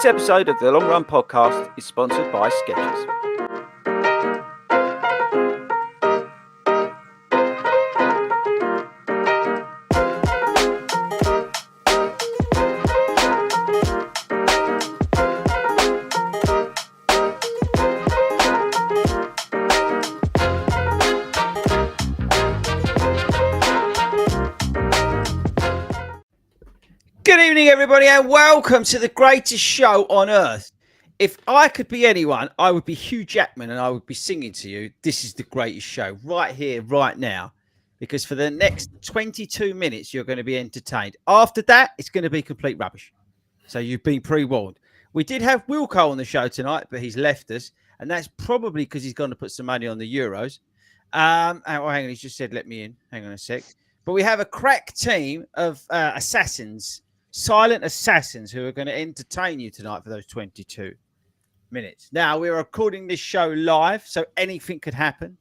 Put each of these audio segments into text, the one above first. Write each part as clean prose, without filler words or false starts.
This episode of the Long Run Podcast is sponsored by Skechers. Good evening, everybody, and welcome to the greatest show on earth. If I could be anyone, I would be Hugh Jackman, and I would be singing to you, "This is the greatest show," right here, right now, because for the next 22 minutes, you're going to be entertained. After that, it's going to be complete rubbish. So you've been pre-warned. We did have Wilco on the show tonight, but he's left us, and that's probably because he's going to put some money on the Euros. Hang on, he's just said, "Let me in." Hang on a sec. But we have a crack team of assassins. Silent assassins who are going to entertain you tonight for those 22 minutes. Now, we're recording this show live, so anything could happen.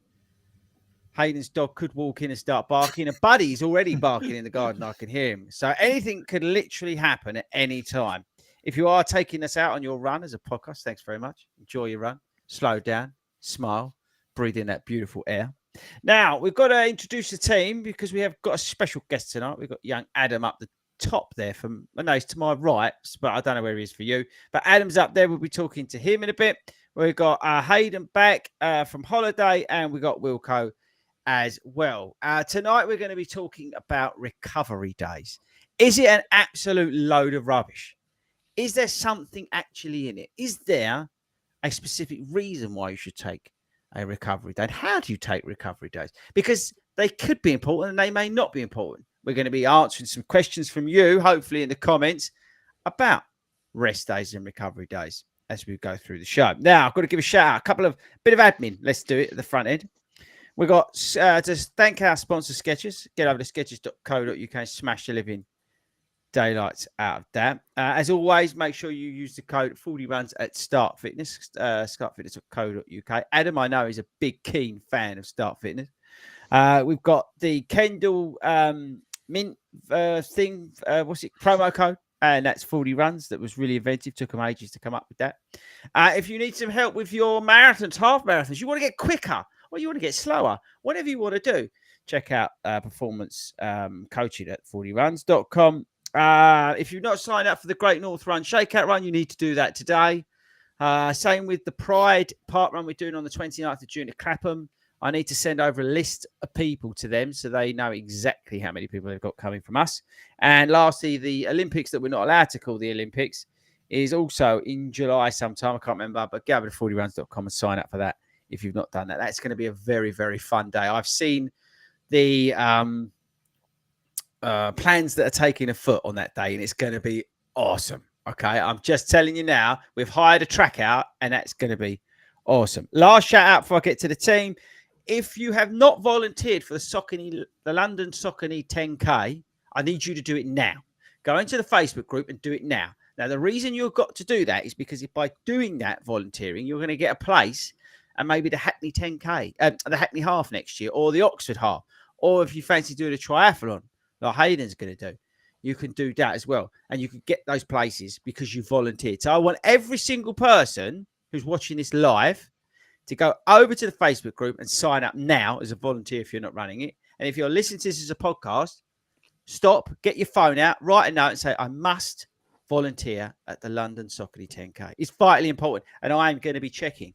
Hayden's dog could walk in and start barking. And Buddy's already barking in the garden. I can hear him. So anything could literally happen at any time. If you are taking us out on your run as a podcast, thanks very much. Enjoy your run. Slow down. Smile. Breathe in that beautiful air. Now, we've got to introduce the team because we have got a special guest tonight. We've got young Adam up the top there from, I know he's to my right, but I don't know where he is for you. But Adam's up there. We'll be talking to him in a bit. We've got Hayden back from holiday, and we got Wilco as well. Tonight we're going to be talking about recovery days. Is it an absolute load of rubbish? Is there something actually in it? Is there a specific reason why you should take a recovery day? And how do you take recovery days? Because they could be important and they may not be important. We're going to be answering some questions from you, hopefully in the comments, about rest days and recovery days as we go through the show. Now, I've got to give a shout out, bit of admin. Let's do it at the front end. We've got to thank our sponsor, Skechers. Get over to skechers.co.uk and smash the living daylights out of that. As always, make sure you use the code 40runs at Start Fitness, startfitness.co.uk. Adam, I know, is a big, keen fan of Start Fitness. We've got the Kendall Mint thing, promo code, and that's 40 runs. That was really inventive. Took them ages to come up with that. If you need some help with your marathons, half marathons, you want to get quicker or you want to get slower, whatever you want to do, check out performance coaching at 40runs.com. If you've not signed up for the Great North Run Shakeout Run, you need to do that today. Same with the Pride Park Run we're doing on the 29th of June at Clapham. I need to send over a list of people to them so they know exactly how many people they've got coming from us. And lastly, the Olympics that we're not allowed to call the Olympics is also in July sometime. I can't remember, but go over to 40runs.com and sign up for that if you've not done that. That's going to be a very, very fun day. I've seen the plans that are taking afoot on that day, and it's going to be awesome. Okay, I'm just telling you now, we've hired a track out, and that's going to be awesome. Last shout out before I get to the team. If you have not volunteered for the London Saucony 10K, I need you to do it now. Go into the Facebook group and do it now. Now, the reason you've got to do that is because if by doing that volunteering, you're going to get a place and maybe the Hackney 10K, the Hackney half next year, or the Oxford half, or if you fancy doing a triathlon like Hayden's going to do, you can do that as well. And you can get those places because you volunteered. So I want every single person who's watching this live to go over to the Facebook group and sign up now as a volunteer if you're not running it. And if you're listening to this as a podcast, stop, get your phone out, write a note and say, I must volunteer at the London Saucony 10K. It's vitally important. And I am going to be checking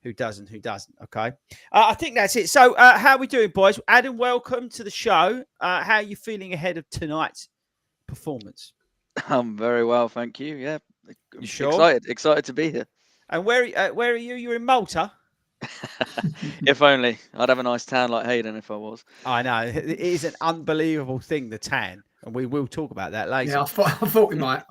who does and who doesn't. Okay. I think that's it. So how are we doing, boys? Adam, welcome to the show. How are you feeling ahead of tonight's performance? I'm very well, thank you. Yeah. You sure? Excited to be here. And where are you? You're in Malta? If only. I'd have a nice tan like Hayden if I was. I know. It is an unbelievable thing, the tan. And we will talk about that later. Yeah, I thought we might.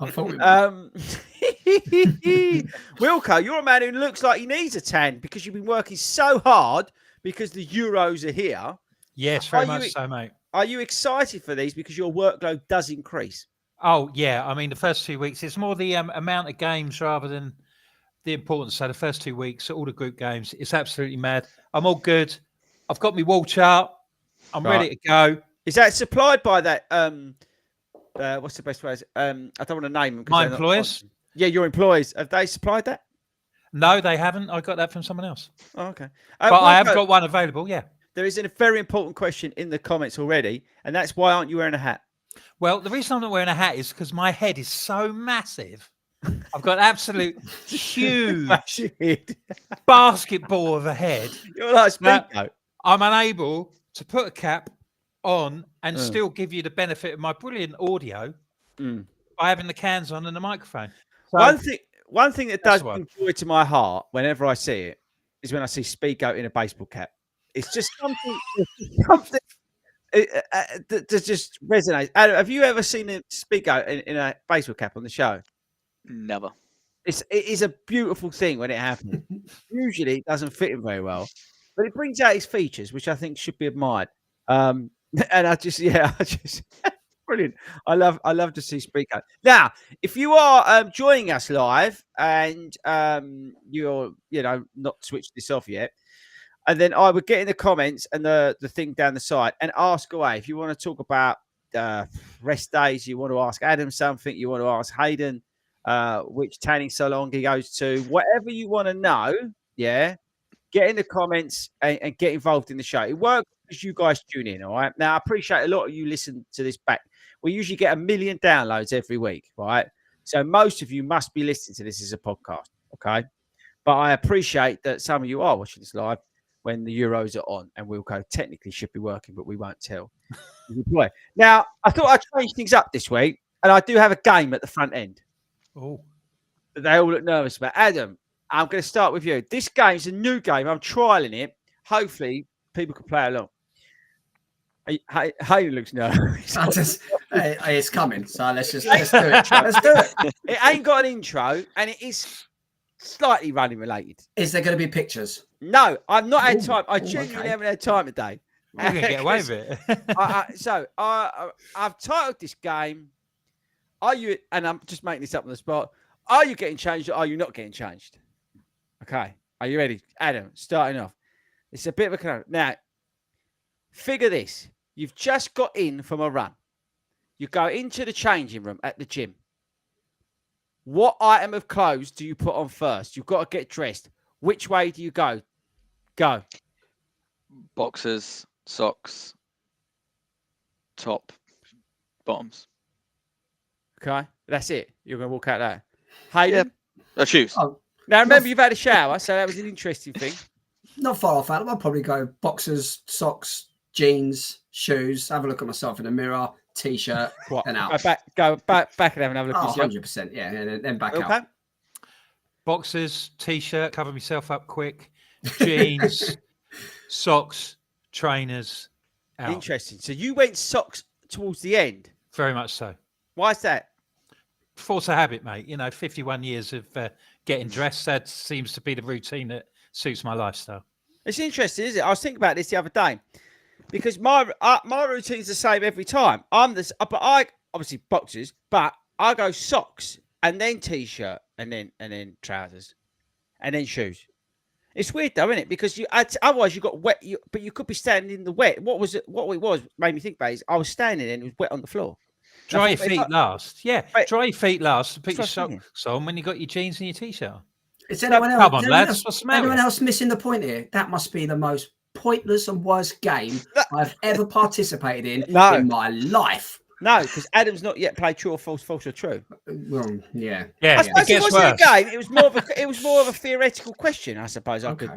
Wilco, you're a man who looks like he needs a tan because you've been working so hard because the Euros are here. Yes, very much so, mate. Are you excited for these because your workload does increase? Oh, yeah. I mean, the first 2 weeks, it's more the amount of games rather than the importance. So the first 2 weeks, all the group games, it's absolutely mad. I'm all good. I've got my wall chart. I'm ready to go. Is that supplied by that? What's the best way? I don't want to name them. My employers. Yeah, your employees, have they supplied that? No, they haven't. I got that from someone else. Oh, okay. But I have got one available, yeah. There is a very important question in the comments already, and that's why aren't you wearing a hat? Well, the reason I'm not wearing a hat is because my head is so massive. I've got absolute huge Massive head. basketball of a head. You're like Speedo. I'm unable to put a cap on and still give you the benefit of my brilliant audio by having the cans on and the microphone. So, one thing that does the one. bring joy to my heart whenever I see it is when I see Speedo in a baseball cap. It's just something that just resonates. Adam, have you ever seen a Speedo in a baseball cap on the show? Never. It is a beautiful thing when it happens. Usually it doesn't fit him very well, but it brings out his features, which I think should be admired. And I just brilliant. I love to see Speaker. Now, if you are joining us live and you're not switched this off yet, and then I would get in the comments and the thing down the side and ask away. If you want to talk about rest days, you want to ask Adam something, you want to ask Hayden which tanning salon he goes to, whatever you want to know, yeah, get in the comments and get involved in the show. It works because you guys tune in, all right? Now, I appreciate a lot of you listen to this back. We usually get 1 million downloads every week, right? So most of you must be listening to this as a podcast, okay? But I appreciate that some of you are watching this live when the Euros are on, and we'll go, technically should be working, but we won't tell. Now, I thought I'd change things up this week, and I do have a game at the front end. Oh, They all look nervous about. Adam, I'm going to start with you. This game's a new game. I'm trialing it. Hopefully, people can play along. Hayden looks nervous. It's coming, so let's do it. Let's do it. It ain't got an intro, and it is slightly running related. Is there going to be pictures? No, I've not had time. I genuinely haven't had time today. we're going to get away with it. I've titled this game. Are you? And I'm just making this up on the spot. Are you getting changed or are you not getting changed? Okay. Are you ready? Adam, starting off. It's a bit of a kind of, now, figure this. You've just got in from a run. You go into the changing room at the gym. What item of clothes do you put on first? You've got to get dressed. Which way do you go? Go. Boxers, socks, top, bottoms. Okay. That's it. You're going to walk out there. Hayden? Shoes. Oh, Now, remember, you've had a shower, so that was an interesting thing. not far off, Adam. I'll probably go boxers, socks, jeans, shoes. Have a look at myself in the mirror, t-shirt, and out. Go back and have another look Oh, at yourself. 100%. Yeah, and then back Okay. out. Boxers, t-shirt, cover myself up quick, jeans, socks, trainers, out. Interesting. So you went socks towards the end. Very much so. Why is that? Force of habit, mate. 51 years of getting dressed. That seems to be the routine that suits my lifestyle. It's interesting, isn't it? I was thinking about this the other day because my routine's the same every time. But I obviously boxers, but I go socks and then t-shirt and then trousers and then shoes. It's weird though, isn't it? Because otherwise you got wet. But you could be standing in the wet. What it was made me think about is I was standing there and it was wet on the floor. Dry your feet last. Yeah, Right. dry your feet last. Put your That's what I'm socks on when you got your jeans and your t-shirt on. Is anyone else? Come on, lads. What's the matter? Anyone else missing the point here? That must be the most pointless and worst game I've ever participated in my life. No, because Adam's not yet played true or false, false or true. Well, yeah. Yeah, I suppose it gets wasn't worse. a game. It was more of a theoretical question, I suppose. Okay.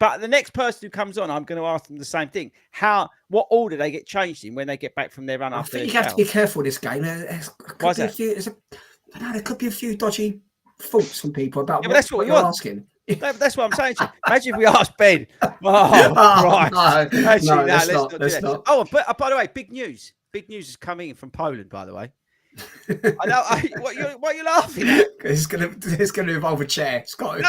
But the next person who comes on, I'm going to ask them the same thing. What order they get changed in when they get back from their run I after think their you have to be careful with this game. Why is that? There could be a few dodgy thoughts from people about Yeah, but that's what you're you're asking. That's what I'm saying to you. Imagine if we asked Ben. Oh, right. No, Actually, no, no, let's let's not, not let's do that. not. Oh, but by the way, big news. Big news is coming in from Poland, by the way. I know. What are you laughing at? It's gonna involve a chair, Scott.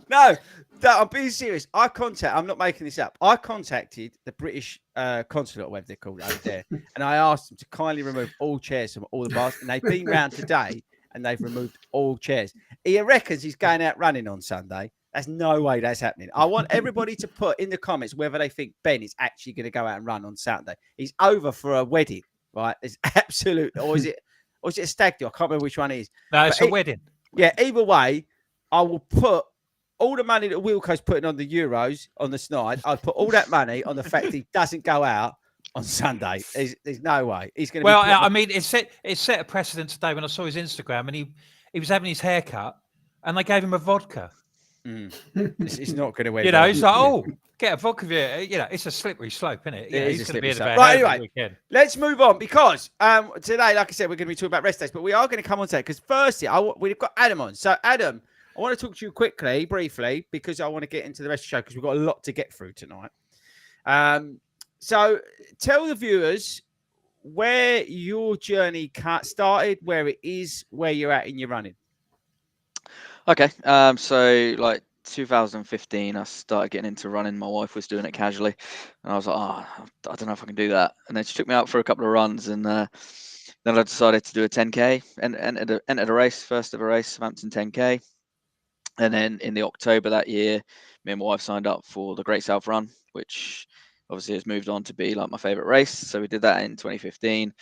No, I'm being serious. I'm not making this up. I contacted the British consulate, or whatever they're called over there, and I asked them to kindly remove all chairs from all the bars. And they've been round today, and they've removed all chairs. He reckons he's going out running on Sunday. There's no way that's happening. I want everybody to put in the comments whether they think Ben is actually going to go out and run on Saturday. He's over for a wedding, right? It's absolute, or or is it a stag do? I can't remember which one it is. No, it's But a wedding. Yeah, either way, I will put all the money that Wilco's putting on the Euros on the snide. I'll put all that money on the fact he doesn't go out on Sunday. There's no way he's going to. Well, I mean, it set a precedent today when I saw his Instagram, and he was having his hair cut, and they gave him a vodka. It's not going to win. You know, he's like, oh, get a vodka. You know, it's a slippery slope, isn't it? It is he's a going to be in slippery a slope. bad Right, habit anyway, weekend. let's move on because today, like I said, we're going to be talking about rest days, but we are going to come on to that because firstly, we've got Adam on. So, Adam, I want to talk to you briefly, because I want to get into the rest of the show because we've got a lot to get through tonight. So, tell the viewers where your journey started, where it is, where you're at in your running. Okay. So like 2015, I started getting into running. My wife was doing it casually, and I was like, oh, I don't know if I can do that. And then she took me out for a couple of runs, and then I decided to do a 10K and entered a race, first ever race, Southampton 10K. And then in the October that year, me and my wife signed up for the Great South Run, which obviously has moved on to be like my favorite race. So we did that in 2015.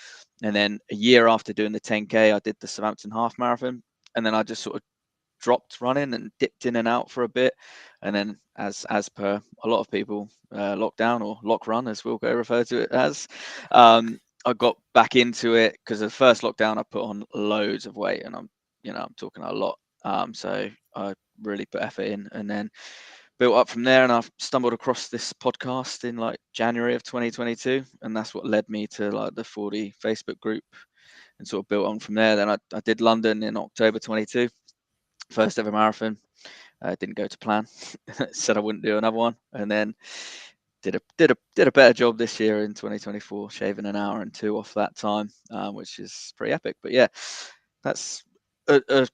And then a year after doing the 10K, I did the Southampton Half Marathon. And then I just sort of dropped running and dipped in and out for a bit. And then as per a lot of people, lockdown or lock run, as we'll go refer to it as, I got back into it because the first lockdown I put on loads of weight, and I'm talking a lot. So I really put effort in, and then built up from there. And I stumbled across this podcast in like January of 2022, and that's what led me to like the 40 Facebook group, and sort of built on from there. Then I did London in October 22, first ever marathon. Didn't go to plan. Said I wouldn't do another one, and then did a better job this year in 2024, shaving an hour and 2 off that time, which is pretty epic. But yeah, that's a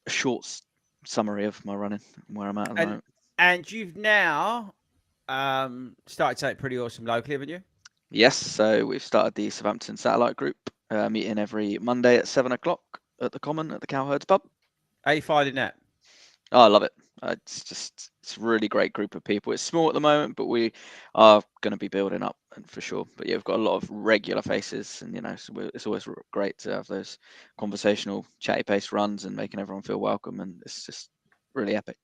short summary of my running and where I'm at the moment. And you've now started something pretty awesome locally, haven't you? Yes, so we've started the Southampton Satellite Group, meeting every Monday at 7 o'clock at the Common at the Cowherds pub. How are you finding that? Oh, I love it. It's a really great group of people. It's small at the moment, but we are going to be building up, and for sure. But yeah, we've got a lot of regular faces, and so it's always great to have those conversational, chatty pace runs and making everyone feel welcome, and it's just really epic.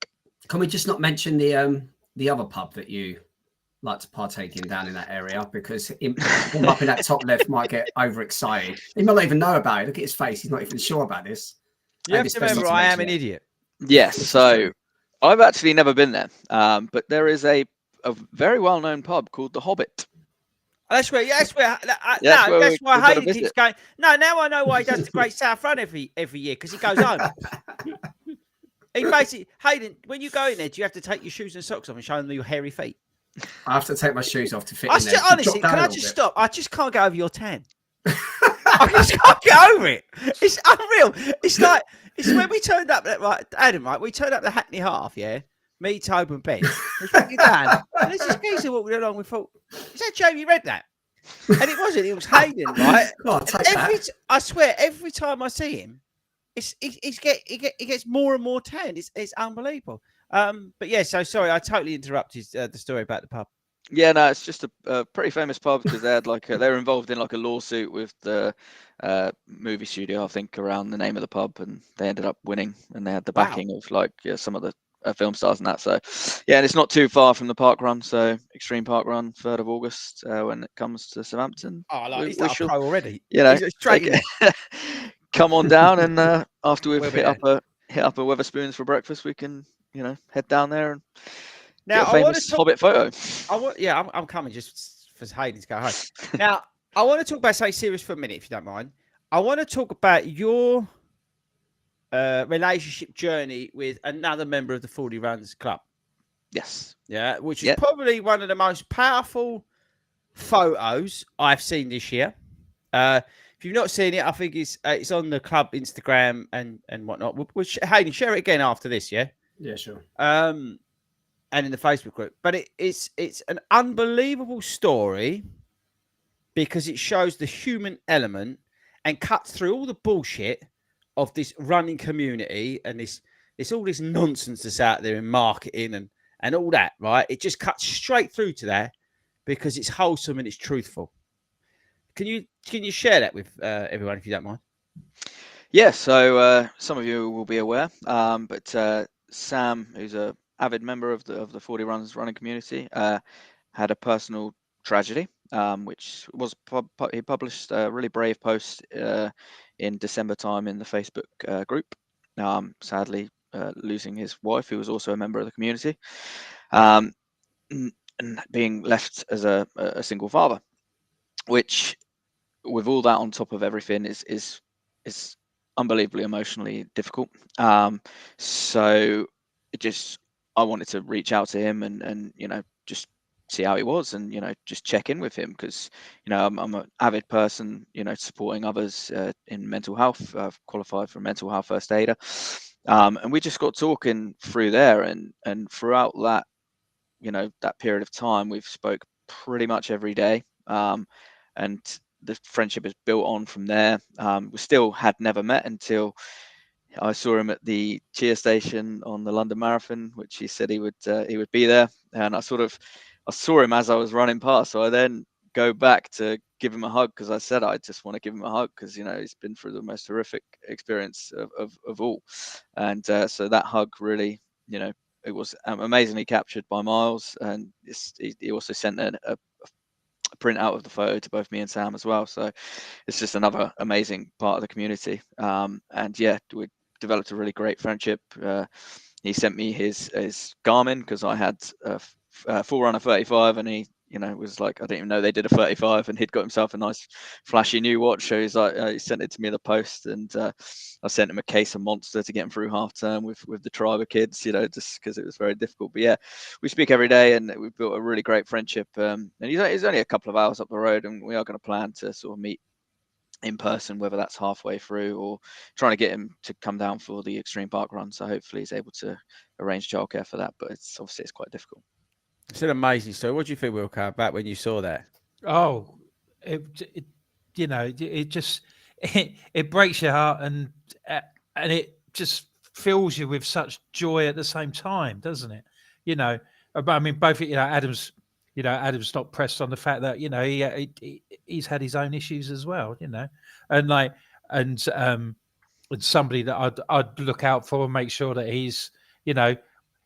Can we just not mention the other pub that you like to partake in down in that area, because him up in that top left might get overexcited. He might not even know about it. Look at his face. He's not even sure about this. You have to remember, I am an idiot. Yes, so I've actually never been there, but there is a very well-known pub called the Hobbit. That's where Hayden keeps going. No, now I know why he does the Great South Run every year, because he goes home. He basically, Hayden, when you go in there, do you have to take your shoes and socks off and show them your hairy feet? I have to take my shoes off to fit in there. Honestly, can I just stop? I just can't get over your tan. I just can't get over it. It's unreal. It's when we turned up, right, Adam, right? We turned up the Hackney Half, yeah? Me, Tobe, and Ben. We're walking down, and there's this geezer walking along. We thought, is that Jamie Redknapp? And it wasn't. It was Hayden, right? I swear, every time I see him, he gets more and more tan. It's unbelievable. But yeah, so sorry, I totally interrupted the story about the pub. Yeah, no, it's just a pretty famous pub because they had they were involved in like a lawsuit with the movie studio, I think, around the name of the pub, and they ended up winning, and they had the backing of some of the film stars and that. So yeah, and it's not too far from the park run, so Extreme Park Run, 3rd of August, when it comes to Southampton. Oh, he's a pro already. Come on down, and after we've hit up a Weatherspoons for breakfast, we can head down there and now get a famous Hobbit photo. I'm coming just for Hayden to go home. Now I want to talk about something serious for a minute, if you don't mind. I want to talk about your relationship journey with another member of the 40 Runs Club. Yes. Yeah, which is probably one of the most powerful photos I've seen this year. If you've not seen it, I think it's on the club Instagram and whatnot. Hayden, share it again after this, yeah? Yeah, sure. And in the Facebook group. But it's an unbelievable story because it shows the human element and cuts through all the bullshit of this running community and this all this nonsense that's out there in marketing and all that, right? It just cuts straight through to that because it's wholesome and it's truthful. Can you share that with everyone if you don't mind? Yeah, so some of you will be aware, but Sam, who's a avid member of the 40 Runs running community, had a personal tragedy, which was he published a really brave post in December time in the Facebook group. Sadly, losing his wife, who was also a member of the community, and being left as a single father, which, with all that on top of everything, is unbelievably emotionally difficult. So it just, I wanted to reach out to him and just see how he was, and just check in with him, because I'm an avid person, supporting others in mental health. I've qualified for a mental health first aider, and we just got talking through there, and throughout that that period of time, we've spoke pretty much every day, and the friendship is built on from there. We still had never met until I saw him at the cheer station on the London Marathon, which he said he would be there, and I saw him as I was running past. So I then go back to give him a hug, because I said I just want to give him a hug, because he's been through the most horrific experience of all, and so that hug really, it was amazingly captured by Miles, and he also sent a print out of the photo to both me and Sam as well. So it's just another amazing part of the community. And yeah, we developed a really great friendship. He sent me his Garmin, because I had a Forerunner 35, and he was like, I didn't even know they did a 35, and he'd got himself a nice flashy new watch. So he's like, he sent it to me in the post, and I sent him a case of Monster to get him through half term with the tribe of kids, just because it was very difficult. But yeah, we speak every day, and we've built a really great friendship. And he's only a couple of hours up the road, and we are going to plan to sort of meet in person, whether that's halfway through or trying to get him to come down for the Extreme Park run. So hopefully he's able to arrange childcare for that, but it's quite difficult. It's an amazing story. What do you think, Wilco, about when you saw that? Oh, it it just it breaks your heart, and it just fills you with such joy at the same time, doesn't it? I mean, both Adam's not pressed on the fact that he's had his own issues as well, and like and somebody that I'd look out for and make sure that he's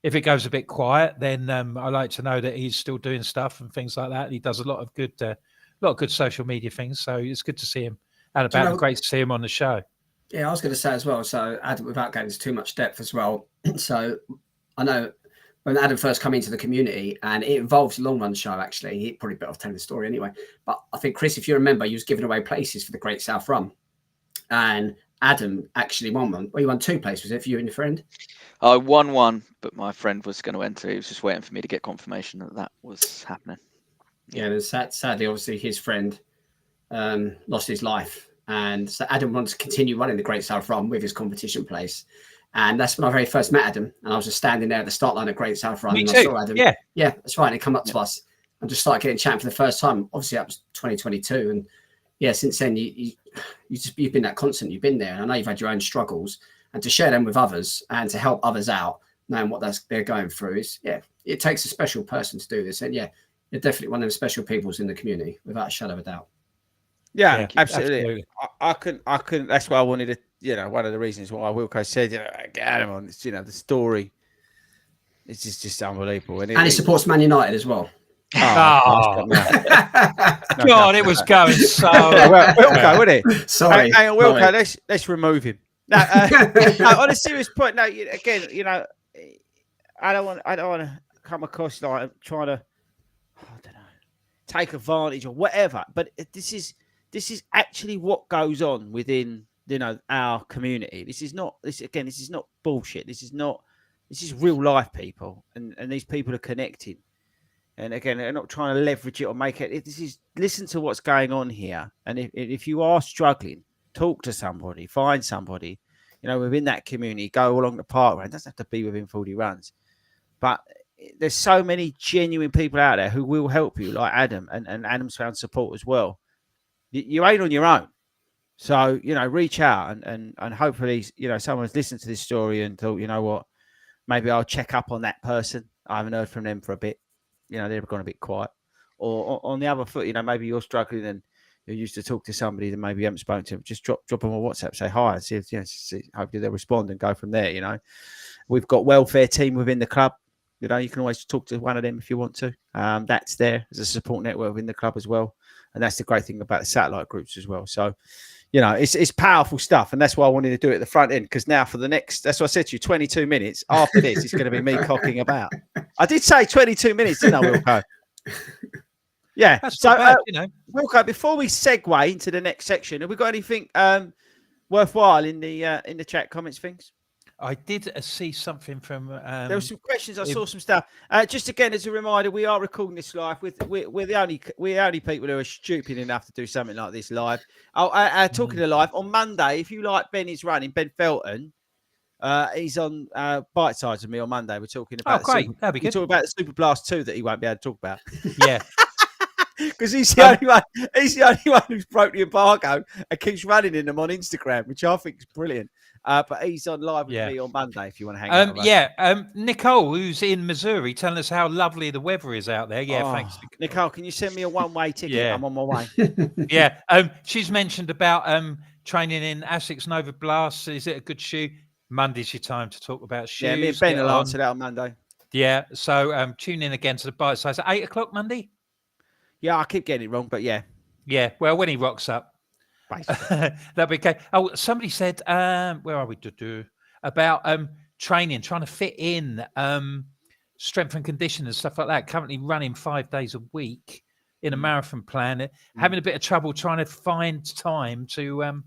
if it goes a bit quiet, then I like to know that he's still doing stuff and things like that. He does a lot of good social media things, so it's good to see him out about, and great to see him on the show. Yeah, I was going to say as well. So Adam, without going into too much depth as well. So I know when Adam first came into the community, and it involves a long run show. Actually, he probably better off telling the story anyway. But I think, Chris, if you remember, you was giving away places for the Great South Run, and Adam actually won one. Well, you won two places, was it, for you and your friend? I won one, but my friend was going to enter. He was just waiting for me to get confirmation that was happening. Yeah, and sadly, obviously, his friend lost his life. And so Adam wanted to continue running the Great South Run with his competition place. And that's when I very first met Adam. And I was just standing there at the start line of Great South Run. Me and too. I saw Adam. Yeah, that's right. And he come up to us and just started getting chatting for the first time. Obviously, that was 2022. And yeah, since then, you've been that constant. You've been there. And I know you've had your own struggles. And to share them with others and to help others out, knowing what they're going through it takes a special person to do this. And yeah, you're definitely one of the special peoples in the community, without a shadow of a doubt. Yeah, absolutely. I couldn't. That's why I wanted to. One of the reasons why Wilco said, get him on. It's, the story. It's just unbelievable, and he supports Man United as well. God, it was going so well. Wilco, wasn't it? Sorry, hang on, Wilco. Let's remove him. No, on a serious point. No, again, I don't want to come across like I'm trying to, I don't know, take advantage or whatever. But this is actually what goes on within our community. This is not bullshit. This is real life people, and these people are connecting. And again, they're not trying to leverage it or make it. Listen to what's going on here, and if you are struggling, talk to somebody, find somebody, within that community. Go along the park run. It doesn't have to be within 40 runs, but there's so many genuine people out there who will help you, like Adam, and Adam's found support as well. You ain't on your own. So, reach out and hopefully, someone's listened to this story and thought, you know what, maybe I'll check up on that person. I haven't heard from them for a bit. They've gone a bit quiet. Or on the other foot, maybe you're struggling and, who used to talk to somebody that maybe you haven't spoken to, just drop them a WhatsApp, say hi, and see if hopefully they'll respond and go from there. You know, we've got welfare team within the club. You know, you can always talk to one of them if you want to. That's there as a support network within the club as well, and that's the great thing about the satellite groups as well. So, you know, it's powerful stuff, and that's why I wanted to do it at the front end, because now for the next, that's what I said to you, 22 minutes after this, it's going to be me cocking about. I did say 22 minutes, didn't I, Wilco? Yeah. That's so, not bad, you know. Wilco, before we segue into the next section, have we got anything worthwhile in the chat comments things? I did see something from. There were some questions. I saw some stuff. Just again, as a reminder, we are recording this live. We're the only people who are stupid enough to do something like this live. Talking to live on Monday. If you like Ben is running, Ben Felton, he's on bite sides of me on Monday. We're talking about. Oh, great! That'd be good. We're talking about the Super Blast 2 that he won't be able to talk about. Yeah. Because he's the only one. He's the only one who's broke the embargo and keeps running in them on Instagram, which I think is brilliant. But he's on live with me on Monday if you want to hang out. With us. Nicole, who's in Missouri, telling us how lovely the weather is out there. Yeah, thanks, Nicole. Can you send me a one-way ticket? I'm on my way. Yeah. She's mentioned about training in Asics Nova Blast. Is it a good shoe? Monday's your time to talk about shoes. Yeah, me and Ben will answer that on Monday. Yeah. So tune in again to the bite size at 8 o'clock Monday. Yeah, I keep getting it wrong, but yeah. Yeah, well, when he rocks up, that'll be okay. Oh, somebody said, where are we? About training, trying to fit in strength and conditioning and stuff like that. Currently running 5 days a week in a marathon plan. Having a bit of trouble trying to find time to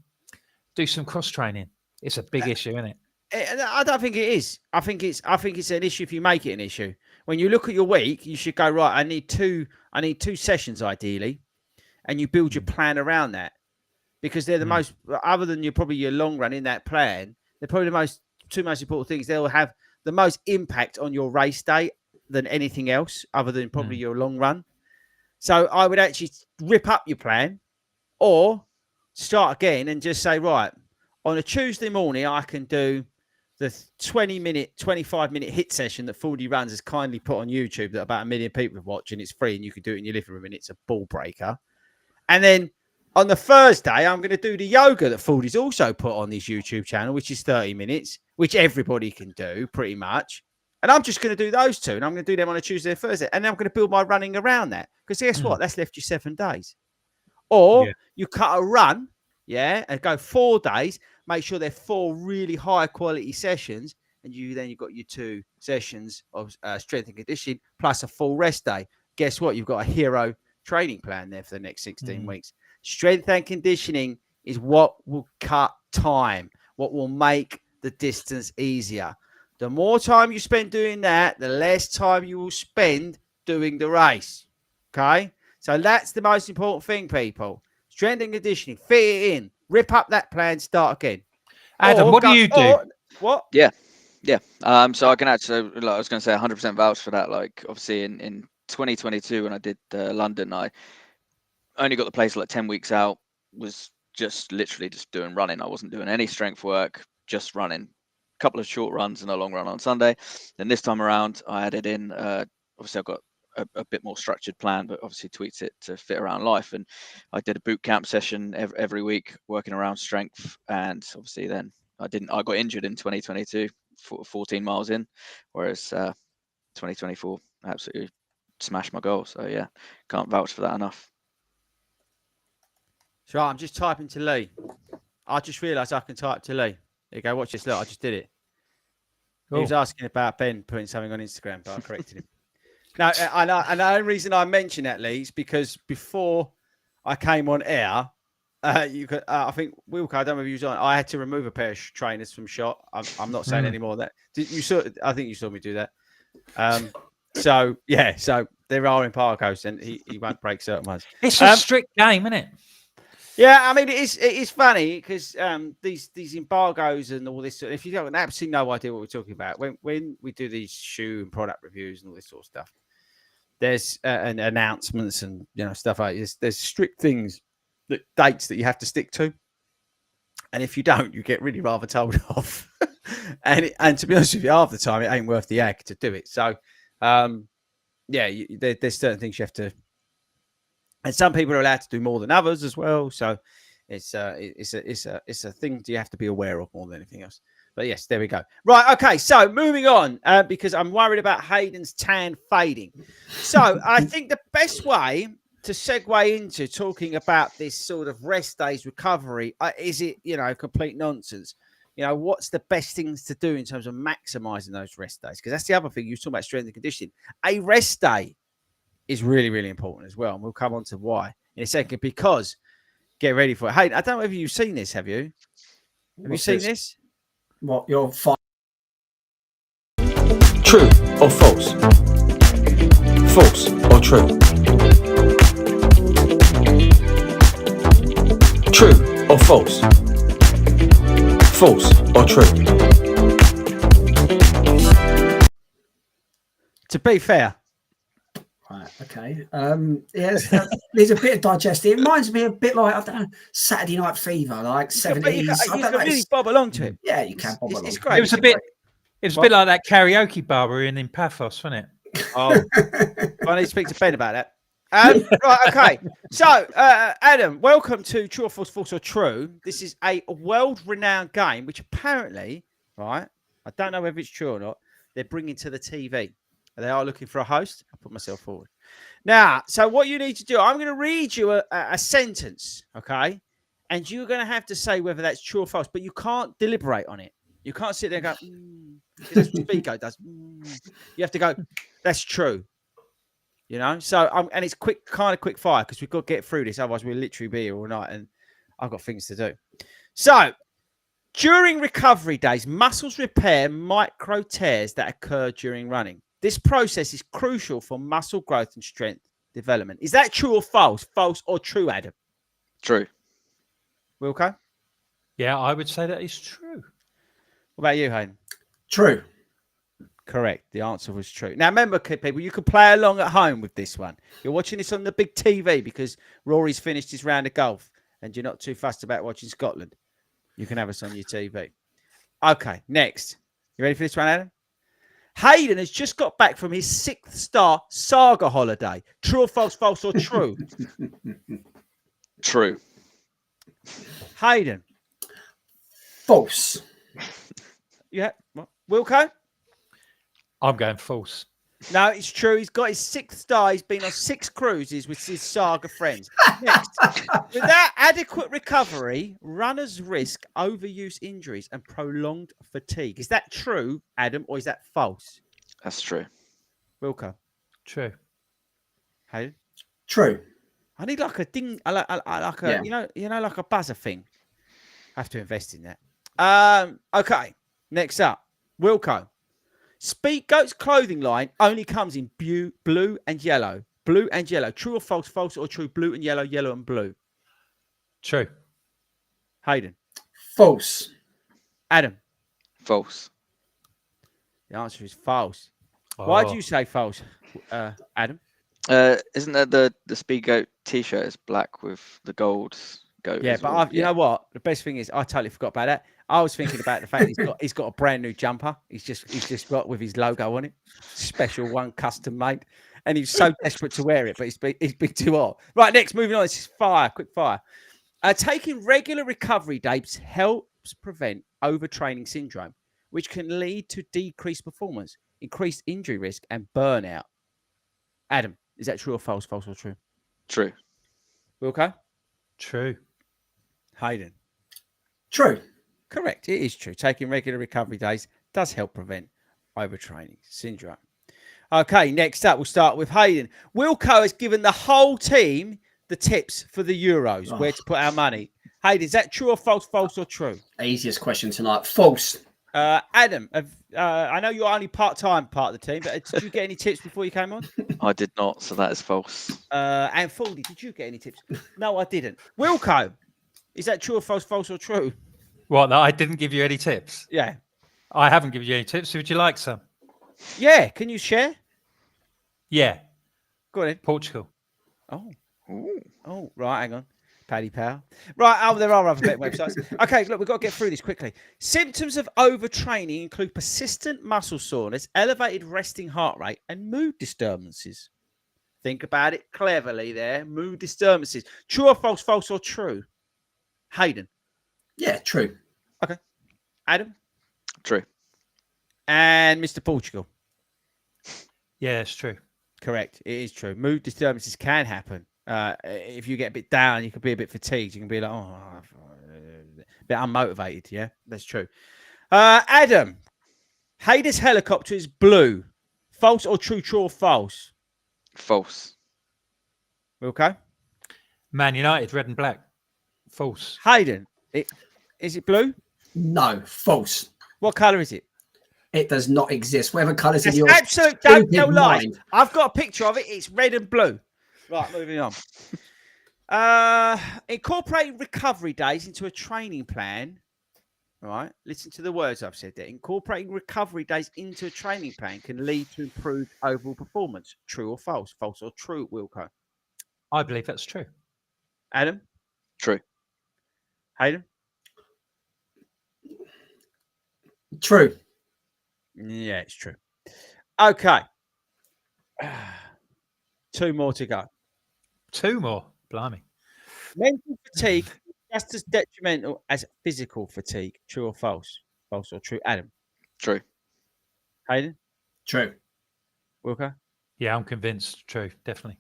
do some cross training. It's a big issue, isn't it? I don't think it is. I think it's an issue if you make it an issue. When you look at your week, you should go, right, I need two sessions ideally, and you build your plan around that, because they're the most, other than your long run in that plan, they're probably the two most important things. They'll have the most impact on your race day than anything else, other than probably your long run. So I would actually rip up your plan or start again and just say, right, on a Tuesday morning, I can do the 20-minute, 25-minute hit session that 40 Runs has kindly put on YouTube that about 1 million people have watched, and it's free and you can do it in your living room and it's a ball breaker. And then on the Thursday, I'm going to do the yoga that 40's also put on his YouTube channel, which is 30 minutes, which everybody can do pretty much. And I'm just going to do those two, and I'm going to do them on a Tuesday and Thursday. And then I'm going to build my running around that. Because guess what? That's left you 7 days. Or you cut a run, and go 4 days. Make sure they're 4 really high quality sessions, and you've got your 2 sessions of strength and conditioning plus a full rest day. Guess what? You've got a hero training plan there for the next 16 weeks. Strength and conditioning is what will cut time, what will make the distance easier. The more time you spend doing that, the less time you will spend doing the race. Okay? So that's the most important thing, people. Strength and conditioning, fit it in, rip up that plan, start again. Adam, what do you do? What? Yeah. So I can actually, I was going to say 100% vouch for that. Like, obviously in 2022, when I did London, I only got the place like 10 weeks out, was just literally just doing running. I wasn't doing any strength work, just running. A couple of short runs and a long run on Sunday. Then this time around, I added in, obviously I've got a bit more structured plan, but obviously tweaks it to fit around life. And I did a boot camp session every week, working around strength. And obviously then I got injured in 2022, 14 miles in, whereas 2024 absolutely smashed my goal. So yeah, can't vouch for that enough. So I'm just typing to Lee. I just realised I can type to Lee. There you go, watch this. Look, I just did it. Cool. He was asking about Ben putting something on Instagram, but I corrected him. Now, and the only reason I mention that, Lee, is because before I came on air, you could, I think Wilco, I don't know if you was on. I had to remove a pair of trainers from shot. I'm not saying any more of that. I think you saw me do that. So there are embargoes, and he won't break certain ones. It's a strict game, isn't it? Yeah, I mean it is funny because these embargoes and all this. If you have absolutely no idea what we're talking about, when we do these shoe and product reviews and all this sort of stuff, there's and announcements and stuff like this. There's strict things, dates that you have to stick to, and if you don't, you get really rather told off. and to be honest with you, half the time it ain't worth the ag to do it. So, there's certain things you have to And some people are allowed to do more than others as well. So it's a thing you have to be aware of more than anything else. But yes, there we go. Right, okay. So moving on, because I'm worried about Hayden's tan fading. So I think the best way to segue into talking about this sort of rest days recovery, is it, complete nonsense? What's the best things to do in terms of maximizing those rest days? Because that's the other thing. You were talking about strength and conditioning. A rest day is really, really important as well. And we'll come on to why in a second, because get ready for it. Hey, I don't know if you've seen this. Have you? Have you seen this? What, you're fine? True or false? False or true? True or false? False or true? To be fair. Right, okay. Yes, there's a bit of digesting. It reminds me a bit like, I don't know, Saturday Night Fever, like 70s. You I can don't know. really bob along to it. Yeah, you can bob along. It's great. It was a bit like that karaoke bar we were in Paphos, wasn't it? Oh, I need to speak to Ben about that. Right, okay. So, Adam, welcome to True or False, False or True. This is a world-renowned game, which apparently, right, I don't know whether it's true or not, they're bringing to the TV. They are looking for a host. I'll put myself forward. Now, so what you need to do, I'm going to read you a sentence, okay? And you're going to have to say whether that's true or false, but you can't deliberate on it. You can't sit there and go, because that's what Spico does. You have to go, that's true. So, and it's kind of quick fire, because we've got to get through this. Otherwise, we'll literally be here all night, and I've got things to do. So, during recovery days, muscles repair micro tears that occur during running. This process is crucial for muscle growth and strength development. Is that true or false? False or true, Adam? True. Wilco? Yeah, I would say that is true. What about you, Hayden? True. Correct. The answer was true. Now, remember, people, you can play along at home with this one. You're watching this on the big TV because Rory's finished his round of golf and you're not too fussed about watching Scotland. You can have us on your TV. Okay, next. You ready for this one, Adam? Hayden has just got back from his 6th-star saga holiday. True or false, false or true? True. Hayden. False. Yeah. Wilco? I'm going false. No, it's true. He's got his 6th star. He's been on 6 cruises with his saga friends. Next. Without adequate recovery, runners risk overuse injuries and prolonged fatigue. Is that true, Adam, or is that false? That's true. Wilco? True. Hayden? True. I need like a ding, like a like a buzzer thing. I have to invest in that. Okay. Next up, Wilco. Speedgoat's clothing line only comes in blue and yellow. Blue and yellow. True or false? False or true? Blue and yellow, yellow and blue. True. Hayden. False. Adam. False. The answer is false. Oh. Why do you say false, Adam? Isn't that the Speedgoat t-shirt is black with the gold goat? Yeah, as but well? you know what? The best thing is I totally forgot about that. I was thinking about the fact he's got a brand new jumper. He's just got with his logo on it, special one, custom made, and he's so desperate to wear it, but it's been too hot. Right, next, moving on. This is quick fire. Taking regular recovery days helps prevent overtraining syndrome, which can lead to decreased performance, increased injury risk, and burnout. Adam, is that true or false? False or true? True. Wilco? True. Hayden? True. Correct. It is true. Taking regular recovery days does help prevent overtraining syndrome. Okay, next up, we'll start with Hayden. Wilco has given the whole team the tips for the Euros, where to put our money. Hayden, is that true or false? False or true? Easiest question tonight. False. Adam, I know you're only part-time part of the team, but did you get any tips before you came on? I did not, so that is false. And Faldy, did you get any tips? No, I didn't. Wilco, is that true or false? False or true? What? That I didn't give you any tips? Yeah. I haven't given you any tips. Would you like some? Yeah. Can you share? Yeah. Go on then. Portugal. Oh. Ooh. Oh, right. Hang on. Paddy Power. Right. Oh, there are other betting websites. Okay. Look, we've got to get through this quickly. Symptoms of overtraining include persistent muscle soreness, elevated resting heart rate, and mood disturbances. Think about it cleverly there. Mood disturbances. True or false, false or true? Hayden. Yeah, true. Adam. True. And Mr. Portugal. Yeah, it's true. Correct. It is true. Mood disturbances can happen. If you get a bit down, you can be a bit fatigued. You can be like, a bit unmotivated. Yeah, that's true. Adam, Hayden's helicopter is blue. False or true? True or false? False. Okay. Man United, red and black. False. Hayden, is it blue? No, false. What colour is it? It does not exist. Whatever colours in It's your absolute. Don't stupid tell lies. mind. I've got a picture of it. It's red and blue. Right, moving on. Incorporating recovery days into a training plan. Right, listen to the words I've said there. Incorporating recovery days into a training plan can lead to improved overall performance. True or false? False or true, Wilco? I believe that's true. Adam? True. Hayden? True. Yeah, it's true. Okay. 2 more to go. 2 more. Blimey. Mental fatigue is just as detrimental as physical fatigue. True or false? False or true? Adam? True. Hayden? True. Wilco? Yeah, I'm convinced. True. Definitely.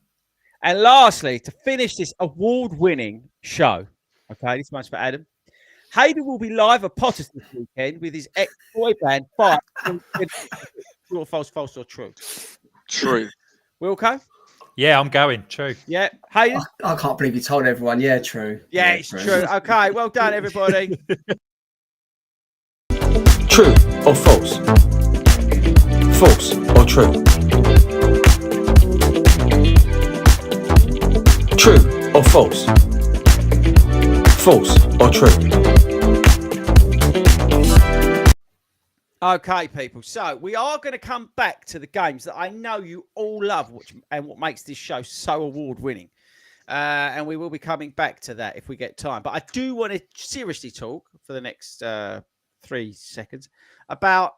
And lastly, to finish this award-winning show, okay, this one's for Adam. Hayden will be live at Potters this weekend with his ex-boy band, Fire. True or false, false or true? True. Wilco? Yeah, I'm going. True. Yeah. Hayden? I can't believe you told everyone. Yeah, true. Yeah, it's true. Okay, well done, everybody. True or false? False or true? True or false? False or true? Okay, people. So we are going to come back to the games that I know you all love, and what makes this show so award-winning. And we will be coming back to that if we get time. But I do want to seriously talk for the next 3 seconds about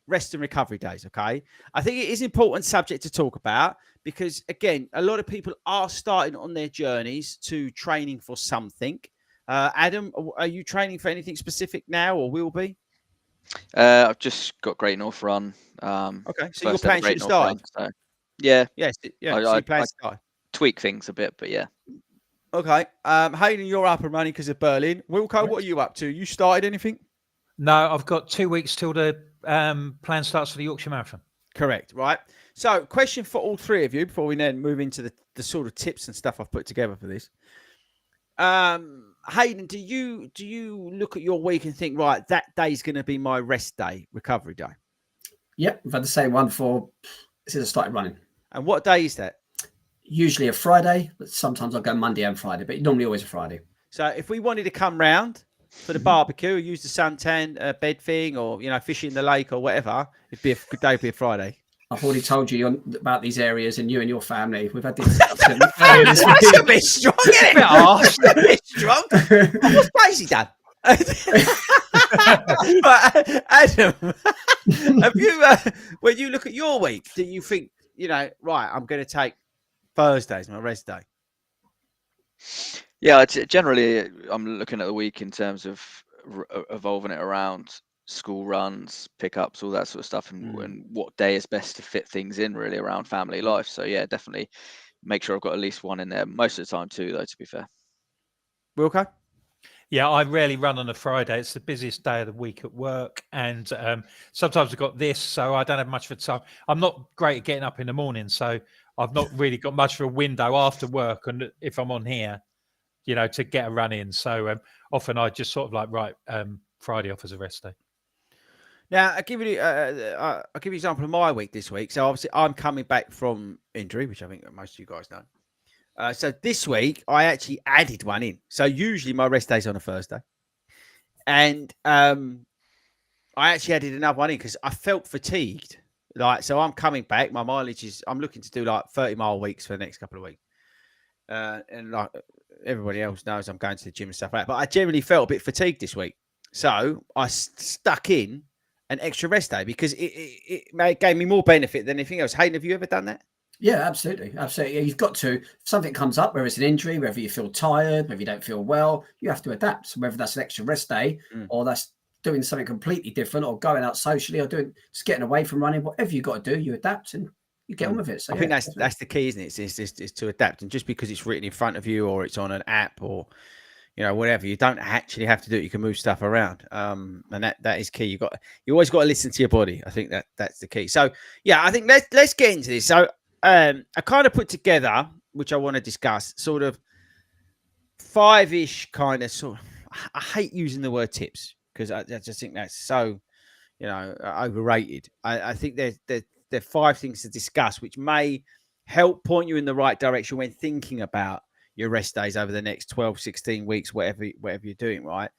rest and recovery days. Okay, I think it is an important subject to talk about because, again, a lot of people are starting on their journeys to training for something. Adam, are you training for anything specific now, or will be? I've just got Great North Run. Okay, so your first ever plans Great should North start. Run, so, yeah, Yes, yeah. I- So your I- plans I- start. tweak things a bit, but yeah. Okay. Hayden, you're up and running because of Berlin. Wilco, what are you up to? You started anything? No, I've got 2 weeks till the plan starts for the Yorkshire Marathon. Correct. Right. So, question for all three of you before we then move into the sort of tips and stuff I've put together for this. Hayden, do you look at your week and think, right, that day's going to be my rest day, recovery day? Yep, I've had the same one since I started running. And what day is that? Usually a Friday, but sometimes I'll go Monday and Friday, but normally always a Friday. So if we wanted to come round for the barbecue, use the suntan bed thing, or fish in the lake or whatever, it'd be a good day. It'd be a Friday. I've already told you about these areas and you and your family. We've had this discussion earlier this That's a week. bit strong, isn't it? A bit strong. What's crazy done? But Adam, have you? When you look at your week, do you think right? I'm going to take Thursday as my rest day. Yeah, generally I'm looking at the week in terms of evolving it around school runs, pickups, all that sort of stuff, and what day is best to fit things in really around family life. So yeah, definitely make sure I've got at least one in there. Most of the time too, though, to be fair. Wilco? Yeah, I rarely run on a Friday. It's the busiest day of the week at work. And sometimes I've got this, so I don't have much of a time. I'm not great at getting up in the morning, so I've not really got much of a window after work. And if I'm on here, to get a run in. So often I just sort of like, Friday off as a rest day. Now, I'll give you an example of my week this week. So obviously I'm coming back from injury, which I think most of you guys know. So this week I actually added one in. So usually my rest day's on a Thursday. And I actually added another one in because I felt fatigued. So I'm coming back. My mileage I'm looking to do like 30-mile weeks for the next couple of weeks. And like everybody else knows, I'm going to the gym and stuff like that. But I generally felt a bit fatigued this week. So I stuck in an extra rest day because it gave me more benefit than anything else. Hayden, have you ever done that? Yeah, absolutely. Absolutely. You've got to, if something comes up, whether it's an injury, whether you feel tired, whether you don't feel well, you have to adapt. So whether that's an extra rest day or that's doing something completely different or going out socially or just getting away from running, whatever you've got to do, you adapt and you get on with it. So I think that's the key, isn't it? Is to adapt. And just because it's written in front of you or it's on an app or, whatever, you don't actually have to do it. You can move stuff around. And that is key. You always got to listen to your body. I think that's the key. So yeah, I think let's get into this. So I kind of put together, which I want to discuss, sort of 5-ish kind of sort of, I hate using the word tips because I just think that's so, overrated. I think there are 5 things to discuss, which may help point you in the right direction when thinking about your rest days over the next 12, 16 weeks, whatever you're doing, right?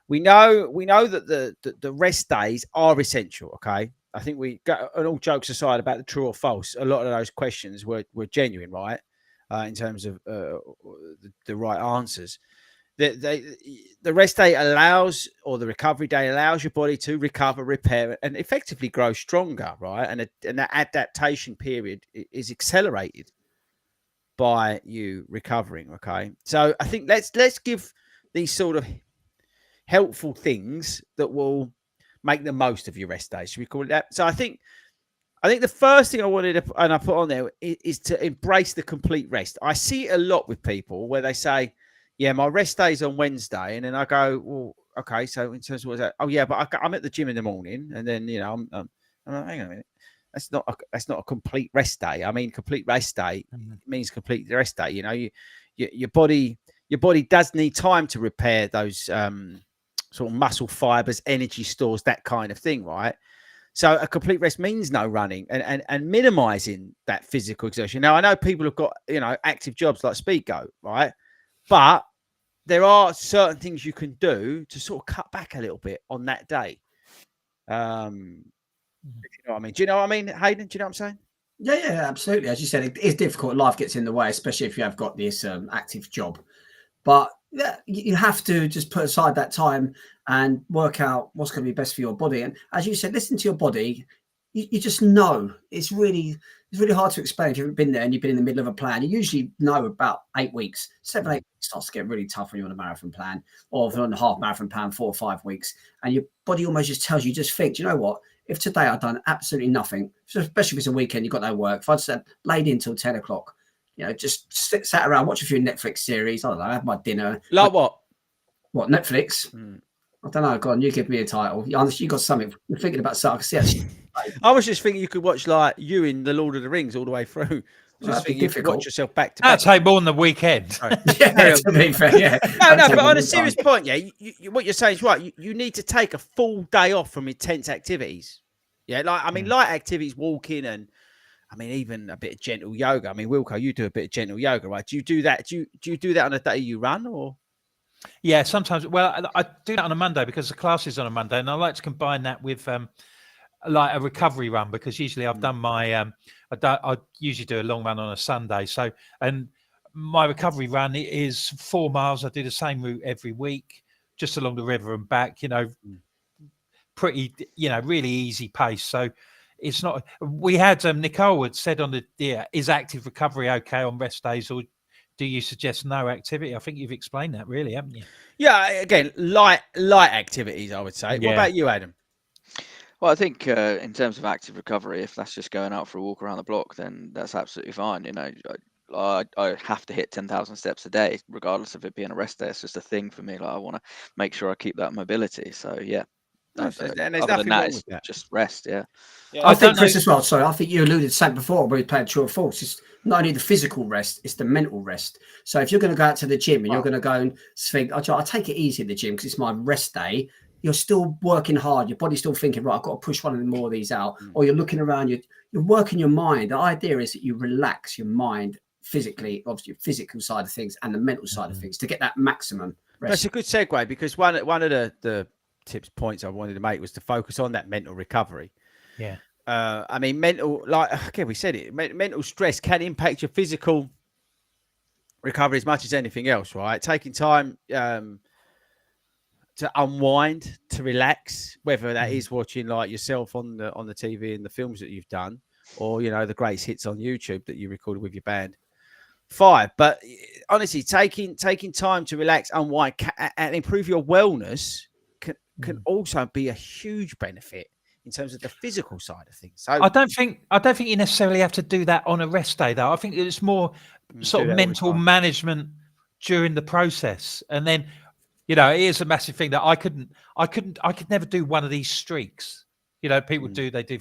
We know that the rest days are essential, okay? I think we got, and all jokes aside about the true or false, a lot of those questions were genuine, right? In terms of the right answers. The rest day allows, or the recovery day allows your body to recover, repair, and effectively grow stronger, right? And that adaptation period is accelerated by you recovering, okay? So I think let's give these sort of helpful things that will make the most of your rest days. Should we call it that? So I think the first thing I wanted to and I put on there is to embrace the complete rest. I see it a lot with people where they say, "Yeah, my rest day is on Wednesday," and then I go, "Well, okay, so in terms of what's that? Oh, yeah, but I'm at the gym in the morning, and then I'm like, hang on a minute, that's not a complete rest day. I mean, complete rest day means complete rest day. Your body does need time to repair those sort of muscle fibers, energy stores, that kind of thing, right? So a complete rest means no running and minimizing that physical exertion. Now, I know people have got, active jobs like Speedgo, right? But there are certain things you can do to sort of cut back a little bit on that day. If you know what I mean. Do you know what I mean, Hayden? Do you know what I'm saying? Yeah, absolutely. As you said, it is difficult. Life gets in the way, especially if you have got this active job. But yeah, you have to just put aside that time and work out what's going to be best for your body. And as you said, listen to your body. You just know. It's really hard to explain if you haven't been there and you've been in the middle of a plan. You usually know about 8 weeks. 7, 8 weeks starts to get really tough when you're on a marathon plan, or if you're on a half marathon plan, 4 or 5 weeks. And your body almost just tells you, just think, do you know what? If today I've done absolutely nothing, especially if it's a weekend, you've got no work. If I'd said laid in till 10 o'clock, just sat around, watch a few Netflix series. I don't know, have my dinner. Like what? What, Netflix? I don't know. Go on, you give me a title. You got something. You're thinking about something. I was just thinking you could watch like you in the Lord of the Rings all the way through. Just think you could watch yourself back to back. That'd take more than the weekend. Right. Yeah, to be fair, yeah. No, but on a serious point, yeah, what you're saying is right. You need to take a full day off from intense activities. Yeah, light activities, walking, and I mean even a bit of gentle yoga. I mean, Wilco, you do a bit of gentle yoga, right? Do you do that? Do you do that on a day you run, or? Yeah, sometimes. Well, I do that on a Monday because the class is on a Monday, and I like to combine that with like a recovery run, because usually I've done my I usually do a long run on a Sunday. So, and my recovery run is 4 miles. I do the same route every week, just along the river and back. Pretty, really easy pace. So it's not. We had Nicole had said on the is active recovery okay on rest days, or do you suggest no activity? I think you've explained that, really, haven't you? Yeah, again, light activities, I would say. Yeah. What about you, Adam? Well, I think in terms of active recovery, if that's just going out for a walk around the block, then that's absolutely fine. I have to hit 10,000 steps a day, regardless of it being a rest day. It's just a thing for me. Like, I want to make sure I keep that mobility. So yeah. And there's Other nothing than that, wrong it's with that. just rest. Yeah. I think, Chris, as well. Sorry, I think you alluded to something before where we played true or false. It's not only the physical rest, it's the mental rest. So if you're going to go out to the gym and you're going to go and think, I take it easy at the gym because it's my rest day, you're still working hard. Your body's still thinking, right, I've got to push one of more of these out. Or you're looking around, you're working your mind. The idea is that you relax your mind physically, obviously your physical side of things and the mental side of things to get that maximum rest. That's a good segue, because one of the points I wanted to make was to focus on that mental recovery. Yeah. I mean, we said it, mental stress can impact your physical recovery as much as anything else, right? Taking time to unwind, to relax, whether that is watching like yourself on the TV and the films that you've done, or the greatest hits on YouTube that you recorded with your band. 5. But honestly, taking time to relax, unwind, and improve your wellness can also be a huge benefit in terms of the physical side of things. So I don't think you necessarily have to do that on a rest day, though. I think it's more sort of mental management during the process, and then it is a massive thing that I could never do one of these streaks. People do. They do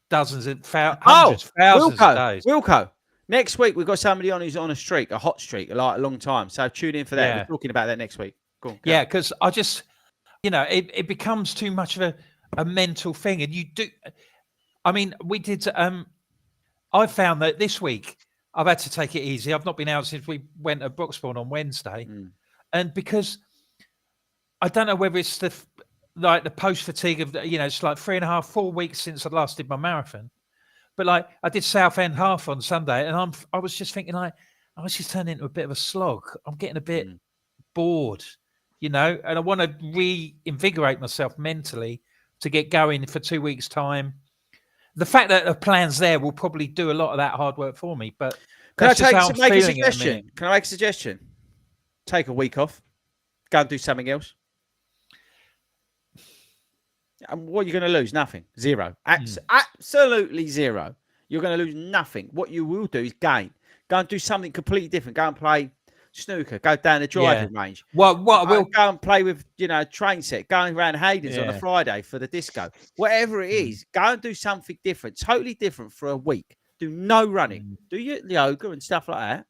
dozens and hundreds, thousands of days. Wilco, next week we've got somebody on who's on a streak, a hot streak, like a long time. So tune in for that. Yeah. We're talking about that next week. Go on, yeah, because I just, it becomes too much of a mental thing, and you do. I mean, we did. I found that this week I've had to take it easy. I've not been out since we went to Broxbourne on Wednesday, and because I don't know whether it's the post fatigue of it's like 3.5, 4 weeks since I last did my marathon, but like I did Southend half on Sunday, and I was just thinking I was just turning into a bit of a slog. I'm getting a bit bored, and I want to reinvigorate myself mentally to get going for 2 weeks' time. The fact that the plan's there will probably do a lot of that hard work for me. But can I make a suggestion? Can I make a suggestion? Take a week off. Go and do something else. And what are you going to lose? Nothing. Zero. Absolutely zero. You're going to lose nothing. What you will do is gain. Go and do something completely different. Go and play snooker. Go down the driving range. What I will go and play with, train set. Going around Hayden's on a Friday for the disco. Whatever it is, go and do something different. Totally different for a week. Do no running. Do your yoga and stuff like that.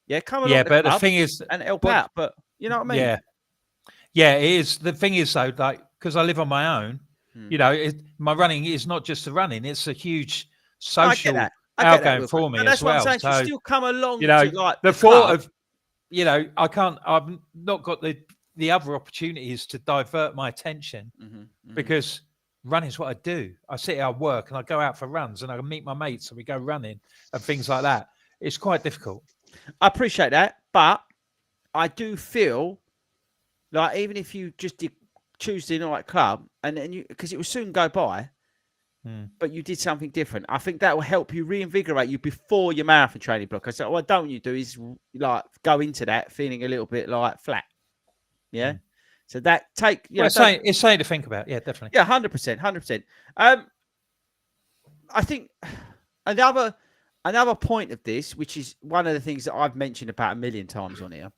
Yeah, come along. Yeah, but the thing is, and help out. But you know what I mean? Yeah, it is. The thing is, though, like because I live on my own, my running is not just the running; it's a huge social outgoing for me as well. What I'm saying. So, you still come along. To, like the thought of, I can't. I've not got the other opportunities to divert my attention because running is what I do. I sit here, I work, and I go out for runs, and I meet my mates, and we go running and things like that. It's quite difficult. I appreciate that, but I do feel like even if you just did Tuesday night club and then because it will soon go by, but you did something different. I think that will help you reinvigorate you before your marathon training block. I said, what don't you do is like go into that feeling a little bit like flat. Yeah. So that it's something to think about. Yeah, definitely. Yeah, 100%. I think another point of this, which is one of the things that I've mentioned about a million times on here,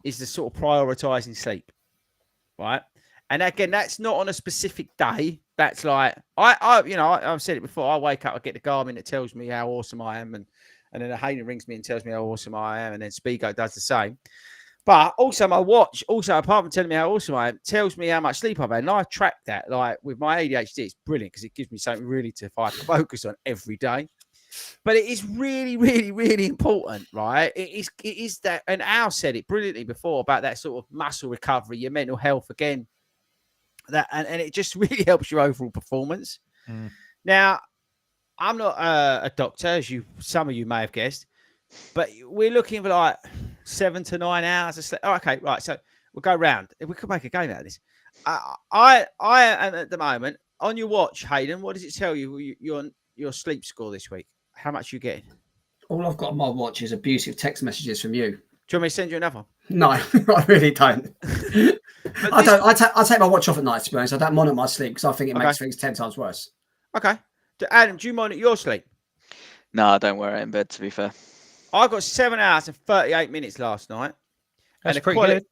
is the sort of prioritizing sleep, right? And again, that's not on a specific day. That's like I've said it before. I wake up, I get the Garmin that tells me how awesome I am, and then Hayden rings me and tells me how awesome I am, and then Spigo does the same. But also my watch, apart from telling me how awesome I am, tells me how much sleep I've had. And I track that. Like with my ADHD, it's brilliant because it gives me something really to focus on every day. But it is really, really, really important, right? It is that, and Al said it brilliantly before about that sort of muscle recovery, your mental health again. That and it just really helps your overall performance. Now, I'm not a doctor, as some of you may have guessed, but we're looking for like 7 to 9 hours of sleep. Oh, okay, right. So we'll go round. If we could make a game out of this. I am at the moment on your watch, Hayden. What does it tell you? Your sleep score this week? How much are you getting? All I've got on my watch is abusive text messages from you. Do you want me to send you another one? No, I really don't. I take my watch off at night, to be honest. I don't monitor my sleep because I think it makes things 10 times worse. Okay. Adam, do you monitor your sleep? No, I don't wear it in bed, to be fair. I got 7 hours and 38 minutes last night. That's pretty good.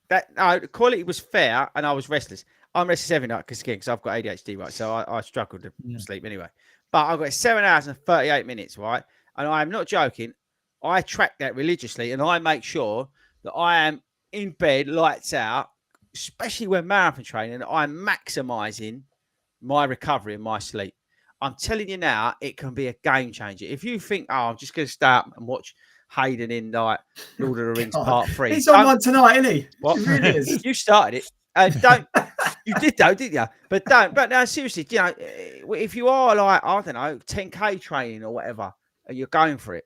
The quality was fair, and I was restless. I'm restless every night because I've got ADHD, right? So I struggled to sleep anyway. But I got 7 hours and 38 minutes, right? And I'm not joking. I track that religiously, and I make sure that I am in bed, lights out, especially when marathon training. I'm maximizing my recovery and my sleep. I'm telling you now, it can be a game changer. If you think, I'm just going to start and watch Hayden in like Lord of the Rings Part 3. He's on one tonight, isn't he? What? He really is. You started it. Don't. You did though, didn't you? But don't. But now, seriously, if you are like, I don't know, 10K training or whatever, and you're going for it,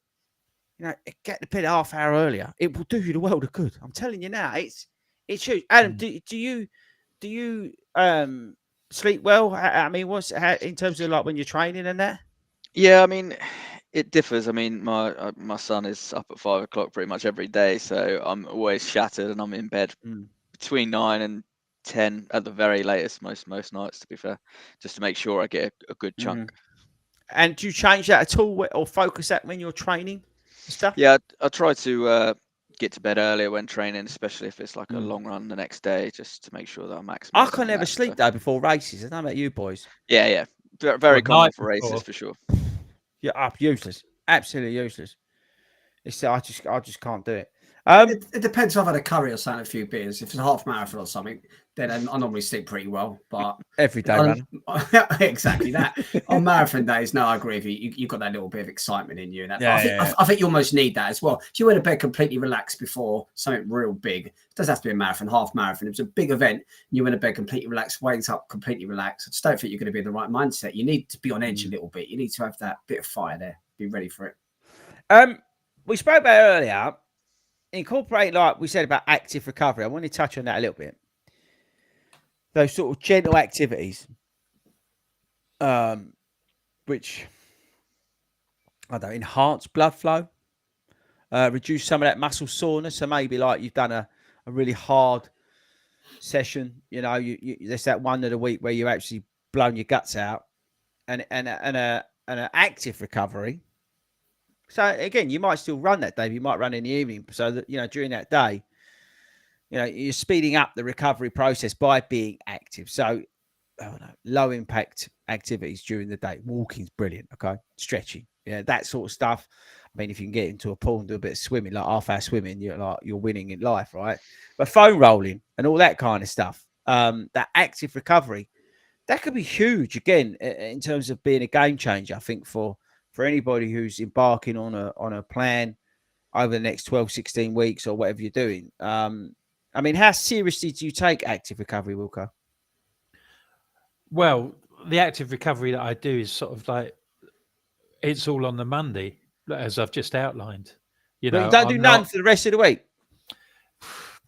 get the bed half hour earlier. It will do you the world of good. I'm telling you now. It's huge. Adam, do you sleep well? I mean, what's in terms of like when you're training and that? Yeah, I mean, it differs. I mean, my son is up at 5 o'clock pretty much every day, so I'm always shattered, and I'm in bed Mm. between 9 and 10 at the very latest most nights, to be fair, just to make sure I get a good chunk. And do you change that at all, or focus that when you're training and stuff? Yeah, I try to get to bed earlier when training, especially if it's like a Mm. long run the next day, just to make sure that I'm I maximising can on never that. sleep So, though before races. I don't know about you boys. yeah, Or very a common night for races before. for sure. You're up useless, absolutely useless. It's I just can't do it. It depends. I've had a curry or something, a few beers. If it's a half marathon or something, then I normally sleep pretty well. But Everyday runner. exactly that. On marathon days, no, I agree with you. You've got that little bit of excitement in you, and that. But Yeah. I think you almost need that as well. If you went to bed completely relaxed before something real big, it doesn't have to be a marathon, half marathon. It was a big event, and you went to bed completely relaxed, wakes up completely relaxed. I just don't think you're going to be in the right mindset. You need to be on edge a little bit. You need to have that bit of fire there. Be ready for it. We spoke about earlier. Incorporate, like we said, about active recovery. I want to touch on that a little bit. Those sort of gentle activities, which I don't know, enhance blood flow, reduce some of that muscle soreness. So maybe like you've done a really hard session. You know, you there's that one of the week where you actually blown your guts out, and an active recovery. So again, you might still run that day. But you might run in the evening, so that during that day, you're speeding up the recovery process by being active. So, low impact activities during the day. Walking's brilliant. Okay, stretching, that sort of stuff. I mean, if you can get into a pool and do a bit of swimming, like half-hour swimming, you're winning in life, right? But foam rolling and all that kind of stuff, that active recovery, that could be huge again in terms of being a game changer. I think for anybody who's embarking on a plan over the next 12, 16 weeks or whatever you're doing. I mean, how seriously do you take active recovery, Wilco? Well, the active recovery that I do is sort of like it's all on the Monday, as I've just outlined. But you don't do none for the rest of the week.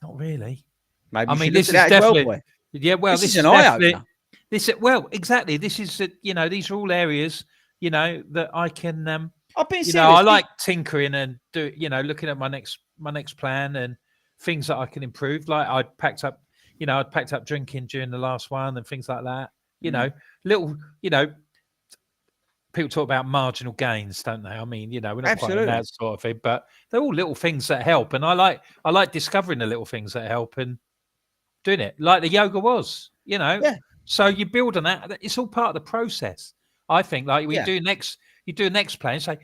Not really. Maybe I you mean, should look this at is that as well, definitely. boy. Yeah, well, This this is is an eye definitely. opener. Well, exactly. This is these are all areas that I can. I've been I serious. like tinkering and looking at my next plan and things that I can improve. Like I'd packed up drinking during the last one and things like that. Little, people talk about marginal gains, don't they? I mean, we're not quite in Absolutely. that sort of thing, but they're all little things that help. And I like discovering the little things that help and doing it like the yoga was, Yeah. So you build on that. It's all part of the process. I think like you do a next plan, say,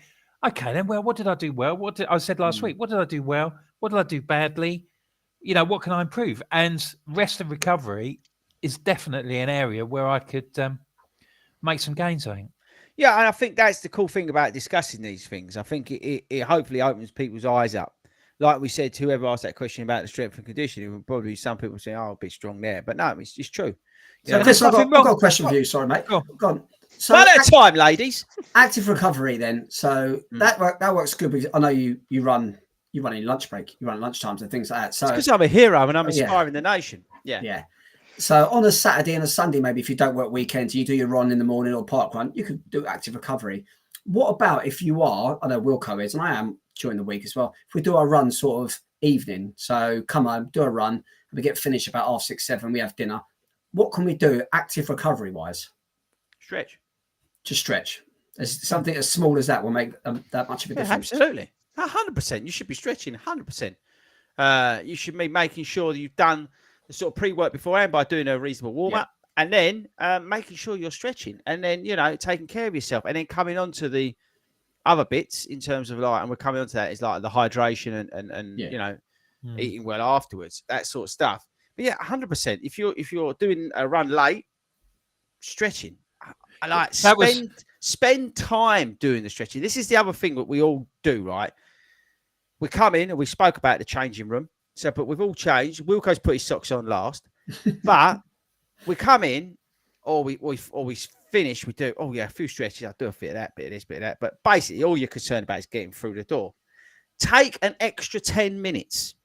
okay, then, well, what did I do well? What did I said last week? What did I do well? What did I do badly? What can I improve? And rest and recovery is definitely an area where I could make some gains, I think. Yeah, and I think that's the cool thing about discussing these things. I think it hopefully opens people's eyes up. Like we said, whoever asked that question about the strength and conditioning, probably some people say, "Oh, a bit strong there," but no, it's true. So, Chris, I've got a question for you. Sorry, mate. Go on. So, one at a time, ladies. Active recovery, then. So that works good because I know you run in lunch break, you run at lunchtimes and things like that. So because I'm a hero and I'm inspiring the nation. Yeah. So on a Saturday and a Sunday, maybe if you don't work weekends, you do your run in the morning or park run, you could do active recovery. What about if you are, I know Wilco is, and I am during the week as well, if we do our run sort of evening, so come home, do a run, and we get finished about 6:30, 7, we have dinner. What can we do active recovery wise? Stretch. Just stretch. Something as small as that will make that much of a difference. Absolutely. 100%. You should be stretching 100%. You should be making sure that you've done the sort of pre-work beforehand by doing a reasonable warm-up and then making sure you're stretching and then, taking care of yourself and then coming on to the other bits in terms of and we're coming on to that is like the hydration and eating well afterwards, that sort of stuff. But 100%. If you're doing a run late, stretching. I like spend time doing the stretching. This is the other thing that we all do, right? We come in and we spoke about the changing room. So, but we've all changed. Wilco's put his socks on last, but we come in or we finish. We do, a few stretches. I do a bit of that, bit of this, bit of that. But basically all you're concerned about is getting through the door. Take an extra 10 minutes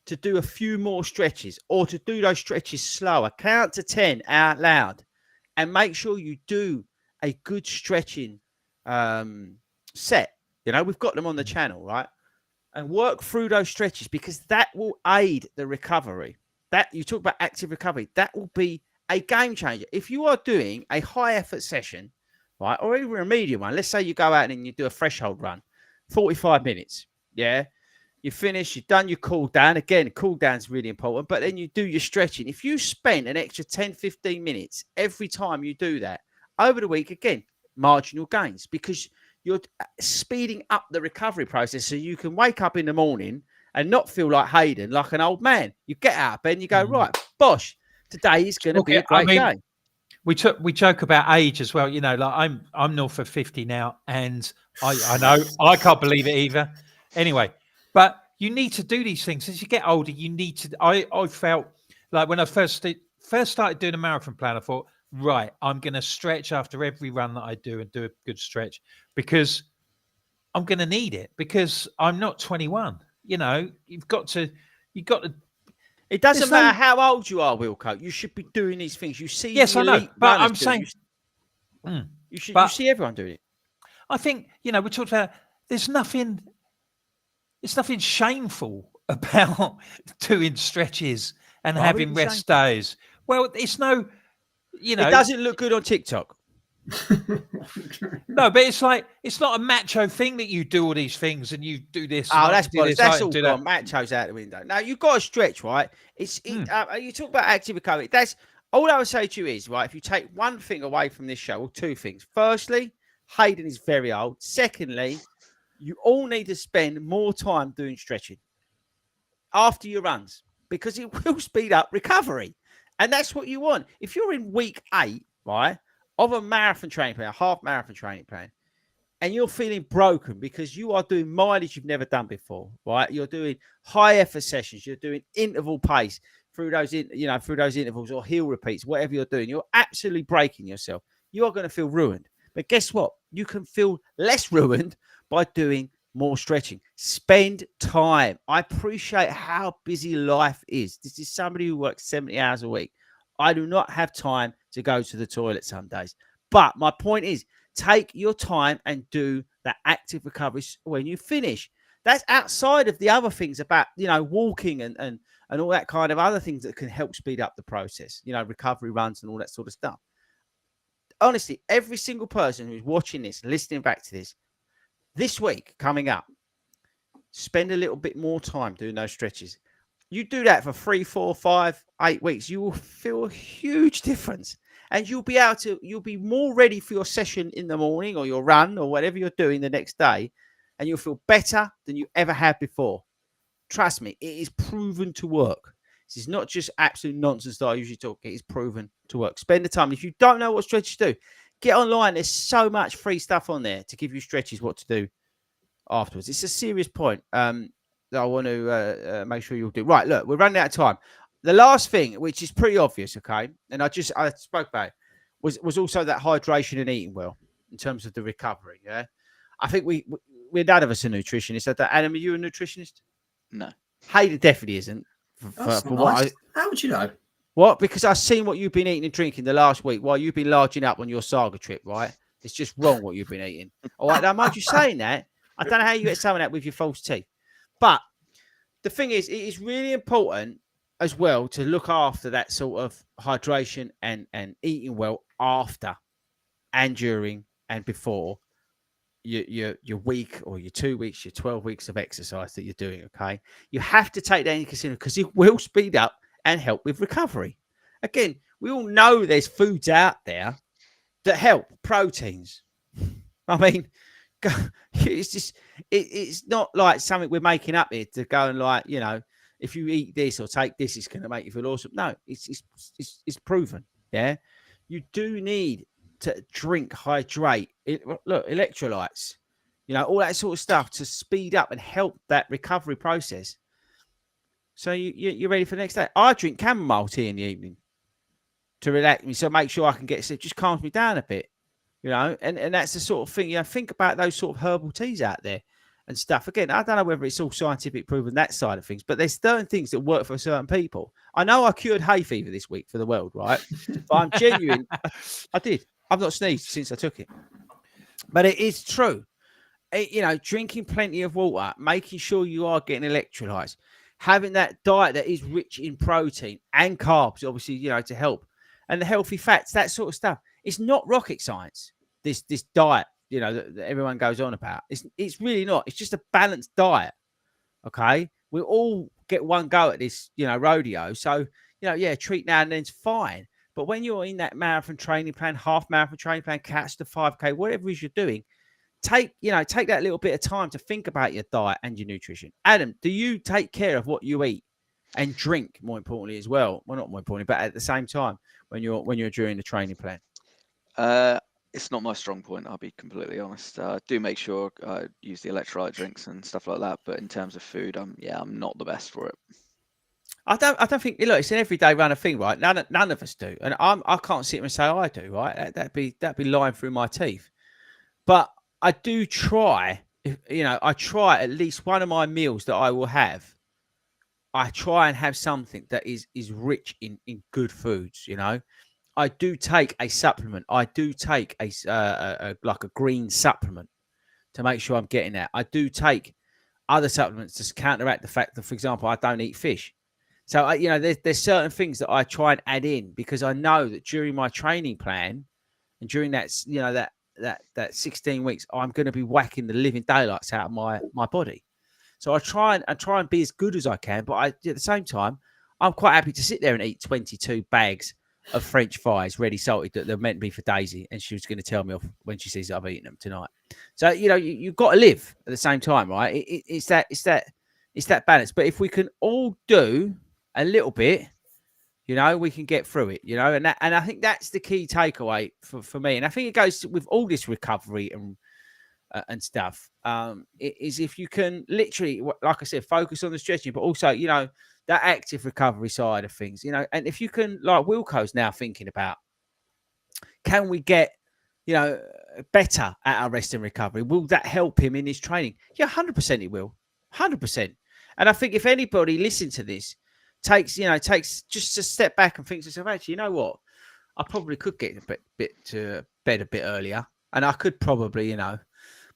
to do a few more stretches or to do those stretches slower. Count to 10 out loud and make sure you do a good stretching set. You know, we've got them on the channel, right? And work through those stretches because that will aid the recovery. That you talk about active recovery, that will be a game changer. If you are doing a high effort session, right, or even a medium one, let's say you go out and you do a threshold run, 45 minutes, yeah, you finish, you've done your cool down. Again, cool down's really important, but then you do your stretching. If you spend an extra 10, 15 minutes every time you do that over the week, again, marginal gains because you're speeding up the recovery process so you can wake up in the morning and not feel like Hayden, like an old man. You get out of bed and you go, right, bosh, today is going to be a great day. We joke about age as well. You know, like I'm north of 50 now, and I know I can't believe it either. Anyway, but you need to do these things as you get older. You need to. I felt like when I first started doing a marathon plan, I thought, right, I'm going to stretch after every run that I do and do a good stretch because I'm going to need it because I'm not 21. You know, you've got to. It doesn't matter how old you are, Wilco. You should be doing these things. You see, yes, I know, but I'm saying you see everyone doing it. I think we talked about. There's nothing shameful about doing stretches and having rest days. Well, it's no, it doesn't look good on TikTok. No, but it's not a macho thing that you do all these things and you do this. Oh, that's all gone. Macho's out the window. Now you've got to stretch, right? You talk about active recovery. That's all I would say to you is, right, if you take one thing away from this show, or two things. Firstly, Hayden is very old. Secondly, you all need to spend more time doing stretching after your runs because it will speed up recovery. And that's what you want. If you're in week 8, right, of a marathon training plan, a half marathon training plan, and you're feeling broken because you are doing mileage you've never done before, right? You're doing high effort sessions, you're doing interval pace through those intervals or heel repeats, whatever you're doing, you're absolutely breaking yourself. You are going to feel ruined. But guess what? You can feel less ruined by doing more stretching. Spend time. I appreciate how busy life is. This is somebody who works 70 hours a week. I do not have time to go to the toilet some days. But my point is, take your time and do that active recovery when you finish. That's outside of the other things about, walking and all that kind of other things that can help speed up the process, recovery runs and all that sort of stuff. Honestly, every single person who's watching this, listening back to this week coming up, spend a little bit more time doing those stretches. You do that for 3, 4, 5, 8 weeks, you will feel a huge difference. And you'll be more ready for your session in the morning or your run or whatever you're doing the next day. And you'll feel better than you ever have before. Trust me, it is proven to work. This is not just absolute nonsense that I usually talk. It is proven to work. Spend the time. If you don't know what stretches do, get online. There's so much free stuff on there to give you stretches what to do afterwards. It's a serious point that I want to make sure you'll do. Right, look, we're running out of time. The last thing, which is pretty obvious, okay, and I spoke about it, was also that hydration and eating well in terms of the recovery, yeah? I think we're none of us are nutritionists. Adam, are you a nutritionist? No. Hayden definitely isn't. How would you know? What? Because I've seen what you've been eating and drinking the last week while you've been larging up on your saga trip, right? It's just wrong what you've been eating. All right, now, mind you saying that, I don't know how you get some of that with your false teeth. But the thing is, it is really important as well to look after that sort of hydration and eating well after and during and before your week or your 2 weeks, your 12 weeks of exercise that you're doing, okay? You have to take that into consideration because it will speed up and help with recovery. Again, we all know there's foods out there that help, proteins. I mean, it's just, it's not like something we're making up here to go and if you eat this or take this, it's going to make you feel awesome. No, it's proven, yeah? You do need to drink, hydrate, electrolytes, all that sort of stuff to speed up and help that recovery process. So you're ready for the next day. I drink chamomile tea in the evening to relax me, so make sure I can get sleep. Just calms me down a bit, and that's the sort of thing. Think about those sort of herbal teas out there and stuff. Again, I don't know whether it's all scientific proven that side of things, but there's certain things that work for certain people. I know I cured hay fever this week for the world, right? But I'm genuine. I did. I've not sneezed since I took it. But it is true. You know, drinking plenty of water, making sure you are getting electrolytes, having that diet that is rich in protein and carbs, obviously, you know, to help, and the healthy fats, that sort of stuff. It's not rocket science. This diet, you know, that everyone goes on about. It's really not. It's just a balanced diet. Okay, we all get one go at this, you know, rodeo. So, you know, yeah, treat now and then's fine. But when you're in that marathon training plan, half marathon training plan, catch the 5K, whatever it is you're doing, take that little bit of time to think about your diet and your nutrition. Adam, do you take care of what you eat and drink, more importantly as well? Well, not more importantly, but at the same time when you're during the training plan? It's not my strong point, I'll be completely honest. Do make sure I use the electrolyte drinks and stuff like that, but in terms of food, I'm not the best for it. I don't think, look, it's an everyday runner thing, right? None of us do, and I can't sit here and say I do, right? That'd be lying through my teeth. But I do try, you know, I try at least one of my meals that I will have. I try and have something that is rich in good foods, you know. I do take a supplement. I do take a like a green supplement to make sure I'm getting that. I do take other supplements to counteract the fact that, for example, I don't eat fish. So, you know, there's certain things that I try and add in because I know that during my training plan and during that, you know, that 16 weeks, I'm going to be whacking the living daylights out of my body. So I try and be as good as I can, but at the same time, I'm quite happy to sit there and eat 22 bags of French fries ready salted that they're meant to be for Daisy, and she was going to tell me off when she sees that I've eaten them tonight. So, you know, you've got to live at the same time, right? It's that balance. But if we can all do a little bit, you know, we can get through it, you know, and I think that's the key takeaway for me. And I think it goes with all this recovery and stuff. Is if you can literally, like I said, focus on the stretching, but also, you know, that active recovery side of things, you know, and if you can, like Wilco's now thinking about, can we get, you know, better at our rest and recovery? Will that help him in his training? Yeah, 100% it will. 100%. And I think if anybody listening to this takes just a step back and thinks to themselves, actually, you know what? I probably could get a bit to bed a bit earlier. And I could probably, you know,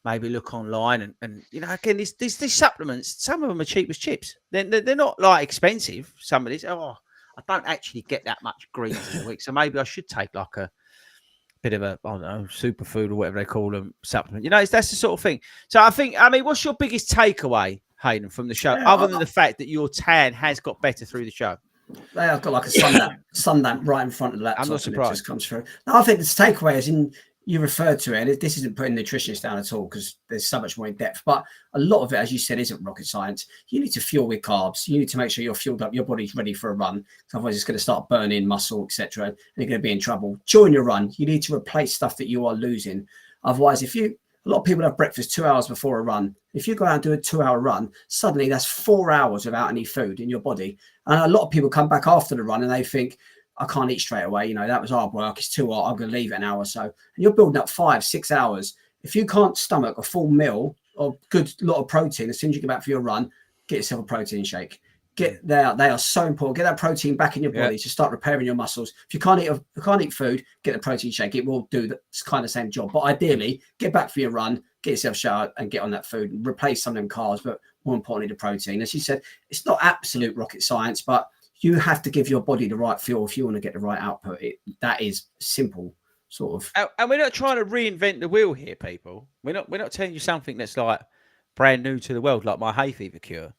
maybe look online and you know, again, these supplements, some of them are cheap as chips. They're not like expensive. Some of these, I don't actually get that much greens in a week. So maybe I should take like a bit of a, I don't know, superfood or whatever they call them, supplement. You know, that's the sort of thing. So I mean, what's your biggest takeaway, Hayden, from the show, other than the fact that your tan has got better through the show? I've got like a sun lamp right in front of the laptop. I'm not surprised. And it just comes through. No, I think the takeaway is you referred to it, and this isn't putting nutritionists down at all because there's so much more in depth. But a lot of it, as you said, isn't rocket science. You need to fuel with carbs. You need to make sure you're fueled up, your body's ready for a run. Otherwise, it's going to start burning muscle, etc., and you're going to be in trouble. During your run, you need to replace stuff that you are losing. Otherwise, a lot of people have breakfast 2 hours before a run. If you go out and do a 2-hour run, suddenly that's 4 hours without any food in your body. And a lot of people come back after the run and they think, I can't eat straight away. You know, that was hard work. It's too hot. I'm going to leave it an hour or so. And you're building up 5-6 hours. If you can't stomach a full meal or good lot of protein, as soon as you get back for your run, get yourself a protein shake. They are so important. Get that protein back in your body to start repairing your muscles. If you can't eat food, get a protein shake. It will do the kind of same job. But ideally, get back for your run, get yourself showered, and get on that food. And replace some of them carbs, but more importantly, the protein. As you said, it's not absolute rocket science, but you have to give your body the right fuel if you want to get the right output. That is simple, sort of. And we're not trying to reinvent the wheel here, people. We're not telling you something that's like brand new to the world, like my hay fever cure.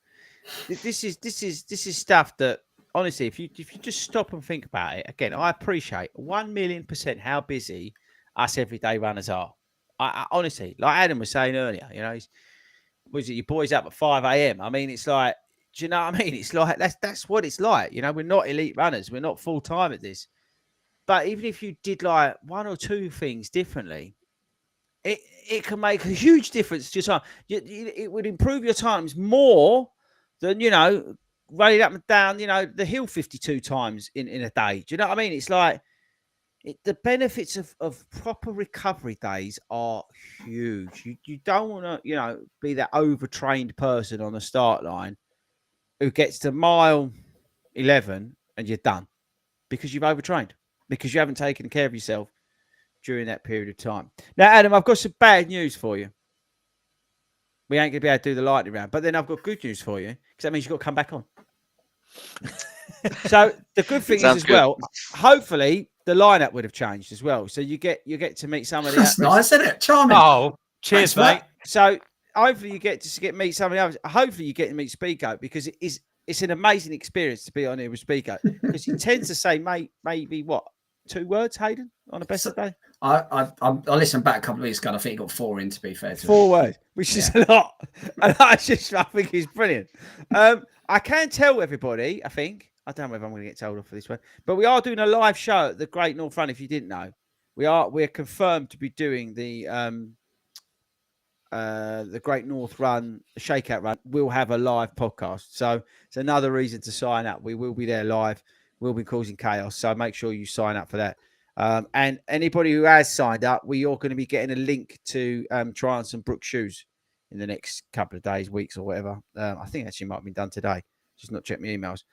This is stuff that, honestly, if you just stop and think about it, again, I appreciate 1,000,000% how busy us everyday runners are. I honestly, like Adam was saying earlier, you know, your boys up at 5 a.m. I mean, it's like, do you know what I mean? It's like that's what it's like. You know, we're not elite runners. We're not full time at this. But even if you did like one or two things differently, it can make a huge difference to your time. It would improve your times more than, you know, running up and down, you know, the hill 52 times in a day. Do you know what I mean? It's like the benefits of proper recovery days are huge. You don't want to, you know, be that overtrained person on the start line who gets to mile 11 and you're done because you've overtrained, because you haven't taken care of yourself during that period of time. Now, Adam, I've got some bad news for you. We ain't going to be able to do the lightning round, but then I've got good news for you because that means you've got to come back on. So the good thing is Sounds as good. well, hopefully the lineup would have changed as well. So you get to meet some of the That's nice, isn't it? Charming. Oh, cheers, Thanks, mate. So hopefully you get to meet some of the others. Hopefully you get to meet Speako because it's an amazing experience to be on here with Speako because he tends to say maybe what 2 words, Hayden, on a best of day. I listened back a couple of weeks ago. And I think he got 4 in. To be fair to 4 him. words, which is a lot, and I think he's brilliant. I can tell everybody. I don't know if I'm going to get told off for this one, but we are doing a live show at the Great North Run. If you didn't know, we're confirmed to be doing the Great North Run, Shakeout Run. We'll have a live podcast, so it's another reason to sign up. We will be there live. We'll be causing chaos, so make sure you sign up for that. And anybody who has signed up, we are going to be getting a link to try on some Brooks shoes in the next couple of days, weeks, or whatever. I think actually might have been done today. Just not check my emails.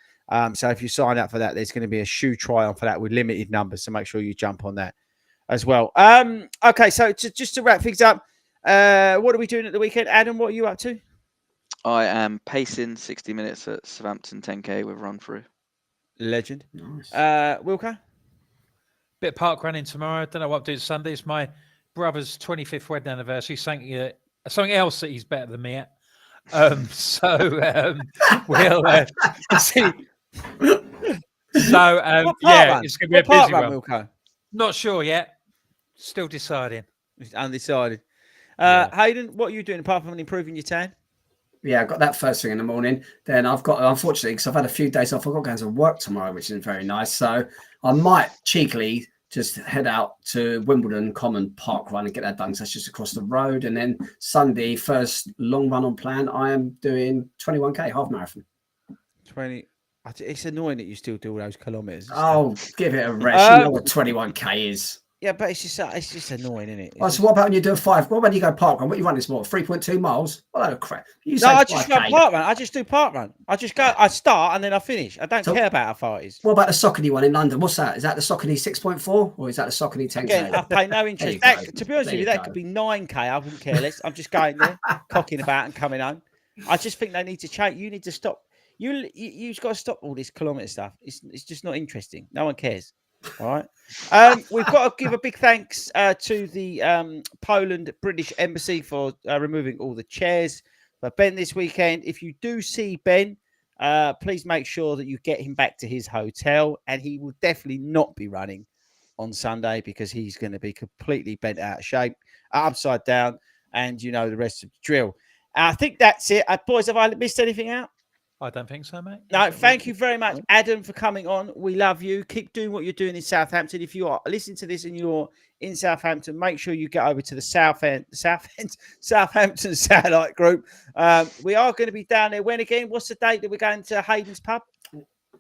So if you sign up for that, there's going to be a shoe try on for that with limited numbers. So make sure you jump on that as well. Okay, so just to wrap things up, what are we doing at the weekend? Adam, what are you up to? I am pacing 60 minutes at Southampton 10K with run through. Legend. Nice. Wilco? Bit of park running tomorrow. Don't know what I'm doing Sunday. It's my brother's 25th wedding anniversary. Something else that he's better than me at. We'll see. So yeah, it's going to be a busy one. Wilco? Not sure yet. Still deciding. It's undecided. Yeah. Hayden, what are you doing apart from improving your tan? Yeah, I got that first thing in the morning. Then I've got, unfortunately, because I've had a few days off, I've got going to work tomorrow, which isn't very nice. So I might cheekily just head out to Wimbledon Common Park Run and get that done. So that's just across the road. And then Sunday, first long run on plan, I am doing 21K half marathon. 20. It's annoying that you still do all those kilometres. Oh, give it a rest. You know what 21K is. Yeah, but it's just annoying, isn't it? Oh, so what about when you do a 5? What about you go park run? What you run this morning? 3.2 miles? What a crap. You No, say I just 5K. run park run. I just do park run. I just go, I start and then I finish. I don't care about how far it is. What about the Saucony one in London? What's that? Is that the Saucony 6.4 or is that the Saucony 10K? Again, I pay no interest. There you go. To be honest with you, that could be 9K. I wouldn't care less. I'm just going there, cocking about and coming home. I just think they need to change. You need to stop. You've got to stop all this kilometre stuff. It's just not interesting. No one cares. All right. We've got to give a big thanks to the Poland British Embassy for removing all the chairs for Ben this weekend. If you do see Ben, please make sure that you get him back to his hotel, and he will definitely not be running on Sunday because he's going to be completely bent out of shape, upside down, and you know the rest of the drill. I think that's it. Boys, have I missed anything out? I don't think so, mate. No, thank you very much, Adam, for coming on. We love you. Keep doing what you're doing in Southampton. If you are listening to this and you're in Southampton, make sure you get over to the Southampton Satellite Group. We are going to be down there. When again? What's the date that we're going to Hayden's Pub?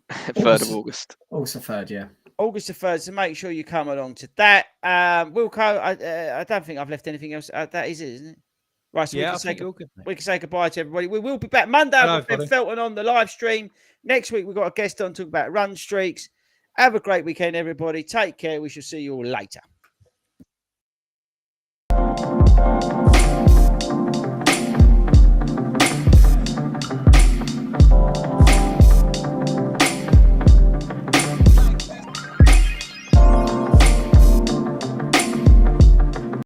3rd of August. Also 3rd, yeah. August the 3rd, so make sure you come along to that. Wilco, I don't think I've left anything else. That is it, isn't it? Right, so Yeah, we can say goodbye to everybody. We will be back Monday with Ben Felton on the live stream. Next week, we've got a guest on talking about run streaks. Have a great weekend, everybody. Take care. We shall see you all later.